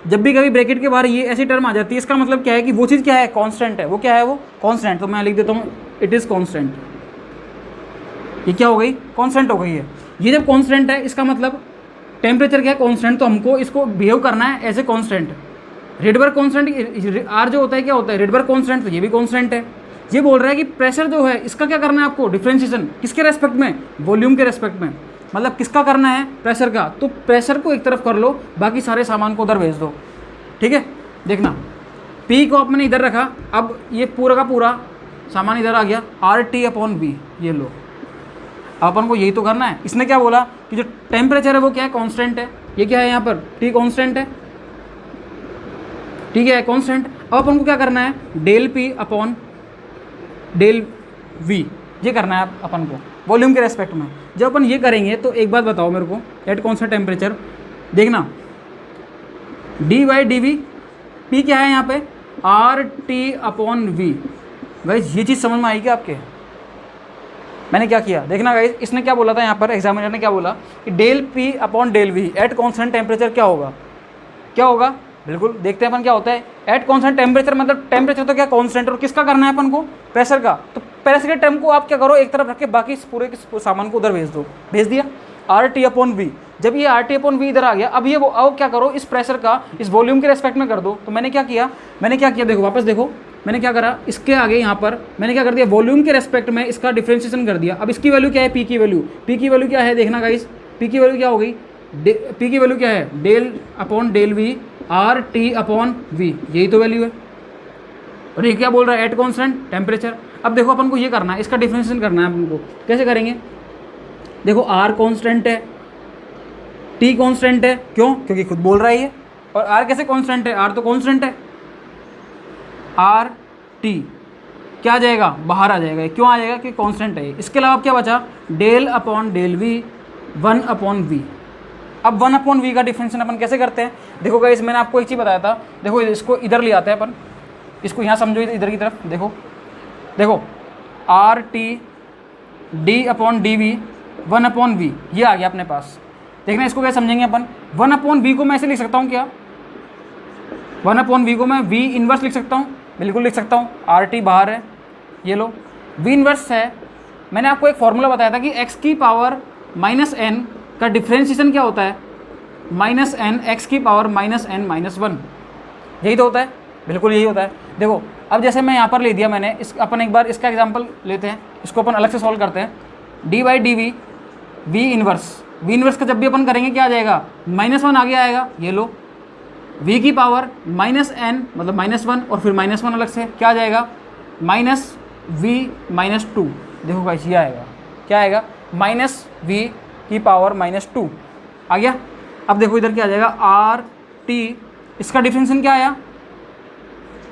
S1: जब भी कभी ब्रैकेट के बाहर ये ऐसी टर्म आ जाती है, इसका मतलब क्या है कि वो चीज़ क्या है, कांस्टेंट है। वो क्या है, वो कांस्टेंट। तो मैं लिख देता हूँ, इट इज़ कांस्टेंट। ये क्या हो गई, कांस्टेंट हो गई है। ये जब कांस्टेंट है, इसका मतलब टेम्परेचर क्या है, कांस्टेंट, तो हमको इसको बिहेव करना है as a constant. Rydberg constant, R जो होता है क्या होता है, रेडबर्ग कांस्टेंट, तो ये भी कांस्टेंट है। ये बोल रहा है कि प्रेशर जो है इसका क्या करना है आपको, डिफरेंशिएशन किसके रेस्पेक्ट में, वॉल्यूम के रेस्पेक्ट में, मतलब किसका करना है, प्रेशर का। तो प्रेशर को एक तरफ कर लो, बाकी सारे सामान को उधर भेज दो, ठीक है। देखना, P को आपने इधर रखा, अब ये पूरा का पूरा सामान इधर आ गया, RT/V, ये लो। अपन को यही तो करना है। इसने क्या बोला कि जो टेम्परेचर है वो क्या है, कांस्टेंट है। ये क्या है यहाँ पर, T कांस्टेंट है, ठीक है, कांस्टेंट। अब अपन को क्या करना है, del P upon del V, ये करना है अपन को वॉल्यूम के रेस्पेक्ट में। जब अपन ये करेंगे तो एक बात बताओ मेरे को, एट कौन सा टेम्परेचर, देखना dy/dv, P क्या है यहाँ पे, RT/V। गाइस ये चीज़ समझ में आएगी आपके, मैंने क्या किया देखना गाइस, इसने क्या बोला था यहाँ पर, एग्जामिनर ने क्या बोला कि del P upon del V at constant temperature क्या होगा, क्या होगा, बिल्कुल देखते हैं अपन क्या होता है। एट कॉन्स्टेंट टेम्परेचर मतलब टेम्परेचर तो क्या कॉन्स्टेंट, और किसका करना है अपन को, प्रेशर का। तो प्रेशर के टर्म को आप क्या करो, एक तरफ रख के बाकी पूरे के सामान को उधर भेज दो, भेज दिया। आर टी अपॉन वी, जब ये आर टी अपॉन वी इधर आ गया, अब ये अब क्या करो, इस प्रेशर का इस वॉल्यूम के रेस्पेक्ट में कर दो। तो मैंने क्या किया, देखो वापस देखो, मैंने क्या करा, इसके आगे यहाँ पर मैंने क्या कर दिया, वॉल्यूम के रेस्पेक्ट में इसका डिफरेंशिएशन कर दिया। अब इसकी वैल्यू क्या है, पी की वैल्यू क्या है, देखना गाइस, पी की वैल्यू क्या हो गई, पी की वैल्यू क्या है, del upon del V R T upon V, यही तो वैल्यू है। और ये क्या बोल रहा है, एट कॉन्स्टेंट टेम्परेचर। अब देखो अपन को ये करना है, इसका डिफरेंशिएशन करना है अपन को, कैसे करेंगे, देखो आर कॉन्स्टेंट है, टी कॉन्स्टेंट है, क्यों, क्योंकि खुद बोल रहा है ये। और आर कैसे कॉन्स्टेंट है, आर तो कॉन्स्टेंट है, आर टी क्या आ जाएगा, बाहर आ जाएगा, क्यों आ जाएगा, कि कॉन्स्टेंट है। इसके अलावा क्या बचा, del upon del V 1 upon V. अब 1 अपॉन वी का डिफरेंशिएशन अपन कैसे करते हैं, देखो गाइस मैंने आपको एक चीज़ बताया था, देखो इसको इधर ले आते हैं अपन, इसको यहाँ समझो इधर की तरफ, देखो R T D upon D V 1 upon V, ये आ गया अपने पास। देखना इसको क्या समझेंगे अपन, 1 अपॉन वी को मैं ऐसे लिख सकता हूँ क्या, 1 अपॉन वी को मैं वी इन्वर्स लिख सकता हूँ, बिल्कुल लिख सकता हूँ। आर टी बाहर है, ये लो वी इन्वर्स है। मैंने आपको एक फॉर्मूला बताया था कि एक्स की पावर माइनस एन का डिफरेंशिएशन क्या होता है, माइनस एन एक्स की पावर माइनस एन माइनस 1, यही तो होता है, बिल्कुल यही होता है। देखो अब जैसे मैं यहाँ पर ले दिया मैंने, इस अपन एक बार इसका एग्जाम्पल लेते हैं, इसको अपन अलग से सॉल्व करते हैं। D by D V, V inverse का जब भी अपन करेंगे क्या आ जाएगा, -1 आगे आएगा, ये लो v की पावर माइनस एन मतलब -1 और फिर -1 अलग से क्या आ जाएगा, माइनस वी माइनस 2। देखो गाइस ये आएगा, क्या आएगा, माइनस वी की पावर -2 आ गया। अब देखो इधर क्या आ जाएगा, आर टी, इसका डिफरेंशिएशन क्या आया,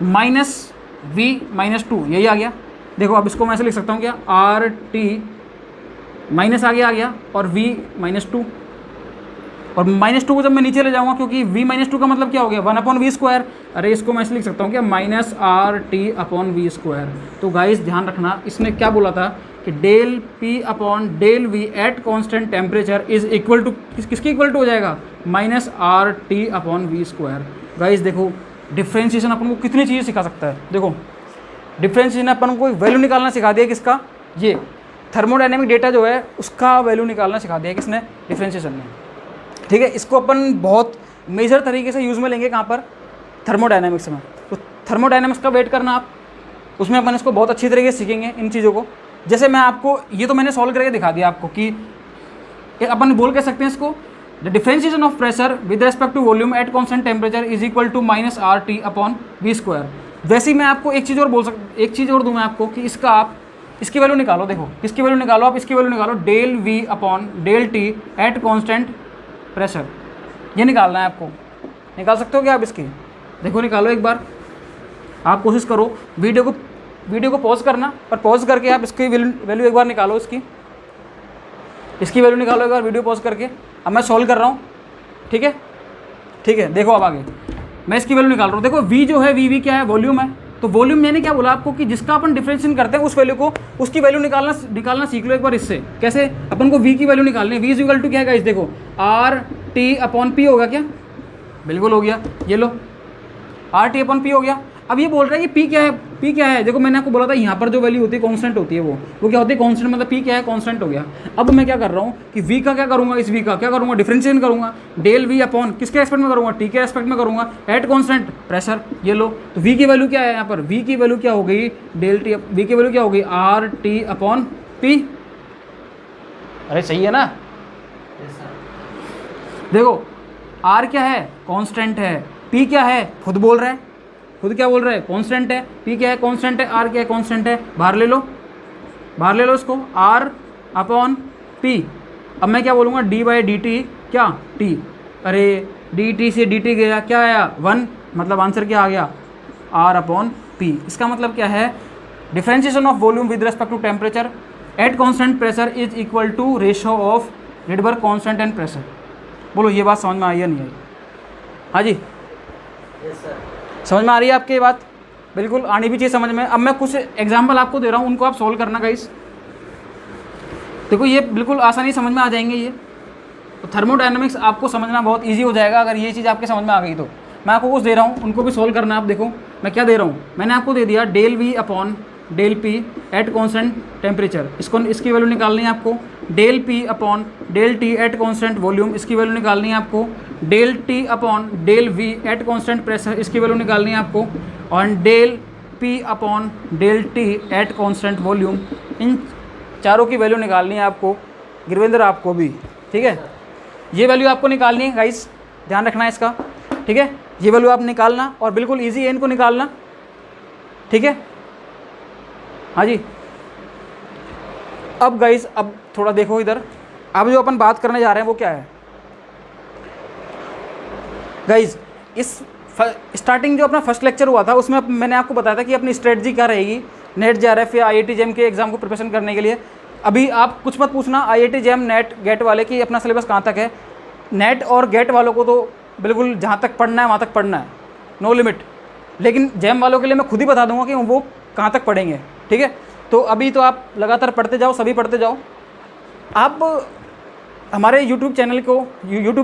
S1: माइनस वी माइनस 2, यही आ गया। देखो अब इसको मैं ऐसे लिख सकता हूँ क्या, आर टी माइनस आगे आ गया और v -2, और -2 को जब मैं नीचे ले जाऊंगा, क्योंकि v -2 का मतलब क्या हो गया, 1 अपॉन वी स्क्वायर। अरे इसको मैं ऐसे लिख सकता हूँ क्या, minus R T upon V square. तो गाइस ध्यान रखना, इसने क्या बोला था कि del P upon del V at constant temperature is equal to, किसके इक्वल टू हो जाएगा, minus R T upon V square. Guys देखो डिफ्रेंशिएशन अपन को कितनी चीज़ें सिखा सकता है। देखो डिफ्रेंशिएशन अपन को वैल्यू निकालना सिखा दिया, किसका, ये थर्मोडायनेमिक डेटा जो है उसका वैल्यू निकालना सिखा दिया किसने, डिफरेंशिएशन ने। ठीक है, इसको अपन बहुत मेजर तरीके से यूज़ में लेंगे, कहाँ पर, थर्मोडायनेमिक्स में। तो थर्मोडायनेमिक्स का वेट करना आप, उसमें अपन इसको बहुत अच्छी तरीके से सीखेंगे इन चीज़ों को। जैसे मैं आपको ये तो मैंने सॉल्व करके दिखा दिया आपको कि अपन बोल कह सकते हैं इसको, the differentiation of pressure with respect to volume at constant temperature is equal to minus R T upon V square. वैसे ही मैं आपको एक चीज़ और दूँ मैं आपको कि इसका आप इसकी वैल्यू निकालो। देखो किसकी वैल्यू निकालो, आप इसकी वैल्यू निकालो, del V upon del T at constant pressure, ये निकालना है आपको। निकाल सकते हो क्या आप इसकी, देखो निकालो एक बार, आप कोशिश करो, वीडियो को पॉज करना और पॉज करके आप इसकी वैल्यू एक बार निकालो, इसकी वैल्यू निकालो एक बार वीडियो पॉज करके। अब मैं सॉल्व कर रहा हूँ, ठीक है, देखो अब आगे मैं इसकी वैल्यू निकाल रहा हूँ। देखो वी जो है, वी क्या है, वॉल्यूम है। तो वॉल्यूम मैंने क्या बोला आपको कि जिसका अपन डिफरेंशिएशन करते हैं उस वैल्यू को, उसकी वैल्यू निकालना सीख लो एक बार। इससे कैसे, अपन को v की वैल्यू निकालनी है। v इज इक्वल टू क्या है गाइस, देखो आर टी अपॉन पी होगा क्या, बिल्कुल हो गया, ये लो आर टी अपॉन पी हो गया। अब ये बोल रहा है कि p क्या है, देखो मैंने आपको बोला था यहाँ पर जो वैल्यू होती है कांस्टेंट होती है, वो क्या होती है, कांस्टेंट, मतलब p क्या है, कांस्टेंट हो गया। अब मैं क्या कर रहा हूँ कि v का क्या करूँगा, इस v का क्या करूँगा, डिफरेंशिएशन करूँगा, डेल v अपॉन किसके रेस्पेक्ट में करूँगा, t के रेस्पेक्ट में करूँगा, एट कांस्टेंट प्रेशर, ये लो। तो v की वैल्यू क्या है यहाँ पर, v की वैल्यू क्या हो गई, डेल टी, v की वैल्यू क्या हो गई, आर टी अपॉन p। अरे सही है ना, देखो r क्या है, कांस्टेंट है, p क्या है, खुद बोल रहा है, खुद क्या बोल रहा है, कांस्टेंट है, p क्या है, कांस्टेंट है, r क्या है, कांस्टेंट है, बाहर ले लो इसको, r अपॉन p। अब मैं क्या बोलूँगा, d बाई डी टी, क्या t, अरे डी टी से डी टी गया, क्या आया 1, मतलब आंसर क्या आ गया, r अपॉन p। इसका मतलब क्या है, differentiation of volume with respect to temperature at constant pressure is equal to ratio of Rydberg constant and pressure. बोलो ये बात समझ में आई या नहीं आई, हाँ जी, समझ में आ रही है आपकी बात, बिल्कुल आनी भी चाहिए समझ में। अब मैं कुछ एग्जाम्पल आपको दे रहा हूँ, उनको आप सॉल्व करना गाइस। देखो ये बिल्कुल आसानी समझ में आ जाएंगे ये। तो थर्मोडायनामिक्स आपको समझना बहुत ईजी हो जाएगा अगर ये चीज़ आपके समझ में आ गई तो। मैं आपको कुछ दे रहा हूँ, उनको भी सोल्व करना है। आप देखो मैं क्या दे रहा हूँ, मैंने आपको दे दिया del V upon del P at constant temperature. इसकी वैल्यू निकालनी है आपको। Del P upon del T at constant volume, इसकी वैल्यू निकालनी है आपको। Del T upon del V at constant pressure, इसकी वैल्यू निकालनी है आपको। और del P upon del T at constant volume, इन चारों की वैल्यू निकालनी है आपको। गिरवेंद्र आपको भी, ठीक है, ये वैल्यू आपको निकालनी है गाइस, ध्यान रखना है इसका, ठीक है। ये वैल्यू आप निकालना और बिल्कुल इजी है इनको निकालना, ठीक है। हाँ जी, अब गाइस अब थोड़ा देखो इधर, अब जो अपन बात करने जा रहे हैं वो क्या है गाइस। इस स्टार्टिंग जो अपना फर्स्ट लेक्चर हुआ था उसमें मैंने आपको बताया था कि अपनी स्ट्रेटजी क्या रहेगी नेट जेआरएफ या आईआईटी जेम के एग्जाम को प्रिपरेशन करने के लिए। अभी आप कुछ मत पूछना आईआईटी जेम नेट गेट वाले की अपना सिलेबस कहाँ तक है। नेट और गेट वालों को तो बिल्कुल जहाँ तक पढ़ना है वहाँ तक पढ़ना है, नो लिमिट। लेकिन जेम वालों के लिए मैं खुद ही बता दूंगा कि वो कहाँ तक पढ़ेंगे, ठीक है। तो अभी तो आप लगातार पढ़ते जाओ, सभी पढ़ते जाओ। आप हमारे यूट्यूब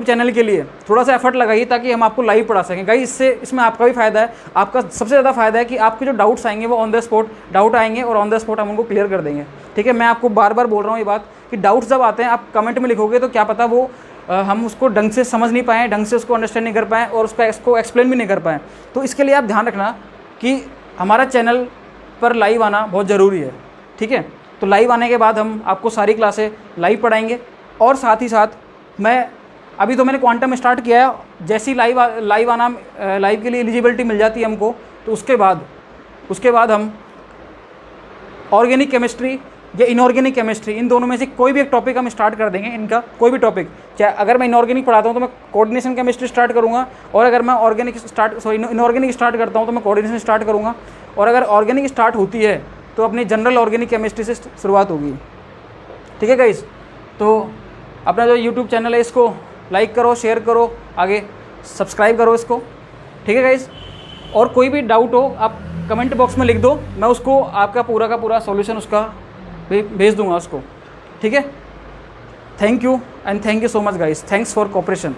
S1: चैनल के लिए थोड़ा सा एफर्ट लगाइए ताकि हम आपको लाइव पढ़ा सकें गाइस। इसमें आपका भी फ़ायदा है, आपका सबसे ज़्यादा फ़ायदा है कि आपके जो डाउट्स आएंगे वो ऑन द स्पॉट डाउट आएंगे और ऑन द स्पॉट हम उनको क्लियर कर देंगे, ठीक है। मैं आपको बार बार बोल रहा हूँ ये बात कि डाउट्स जब आते हैं आप कमेंट में लिखोगे तो क्या पता वो हम उसको ढंग से समझ नहीं पाएँ, ढंग से उसको अंडरस्टैंड नहीं कर पाएँ और उसको एक्सप्लेन भी नहीं कर पाएँ। तो इसके लिए आप ध्यान रखना कि हमारा चैनल पर लाइव आना बहुत ज़रूरी है, ठीक है। तो लाइव आने के बाद हम आपको सारी क्लासें लाइव पढ़ाएंगे और साथ ही साथ मैं अभी तो मैंने क्वांटम स्टार्ट किया है। जैसी लाइव आना लाइव के लिए एलिजिबिलिटी मिल जाती है हमको, तो उसके बाद हम ऑर्गेनिक केमिस्ट्री या इनऑर्गेनिक केमिस्ट्री, इन दोनों में से कोई भी एक टॉपिक हम स्टार्ट कर देंगे। इनका कोई भी टॉपिक, चाहे अगर मैं इनऑर्गेनिक पढ़ाता हूँ तो मैं कोऑर्डिनेशन केमिस्ट्री स्टार्ट करूँगा, और अगर मैं इनऑर्गेनिक स्टार्ट करता हूँ तो मैं कोऑर्डिनेशन स्टार्ट करूँगा, और अगर ऑर्गेनिक स्टार्ट होती है तो अपनी जनरल ऑर्गेनिक केमिस्ट्री से शुरुआत होगी, ठीक है गाइस। तो अपना जो यूट्यूब चैनल है इसको लाइक करो, शेयर करो, आगे सब्सक्राइब करो इसको, ठीक है गाइस। और कोई भी डाउट हो आप कमेंट बॉक्स में लिख दो, मैं उसको आपका पूरा का पूरा सॉल्यूशन उसका भेज दूंगा उसको, ठीक है। Thank you and thank you so much guys, thanks for cooperation.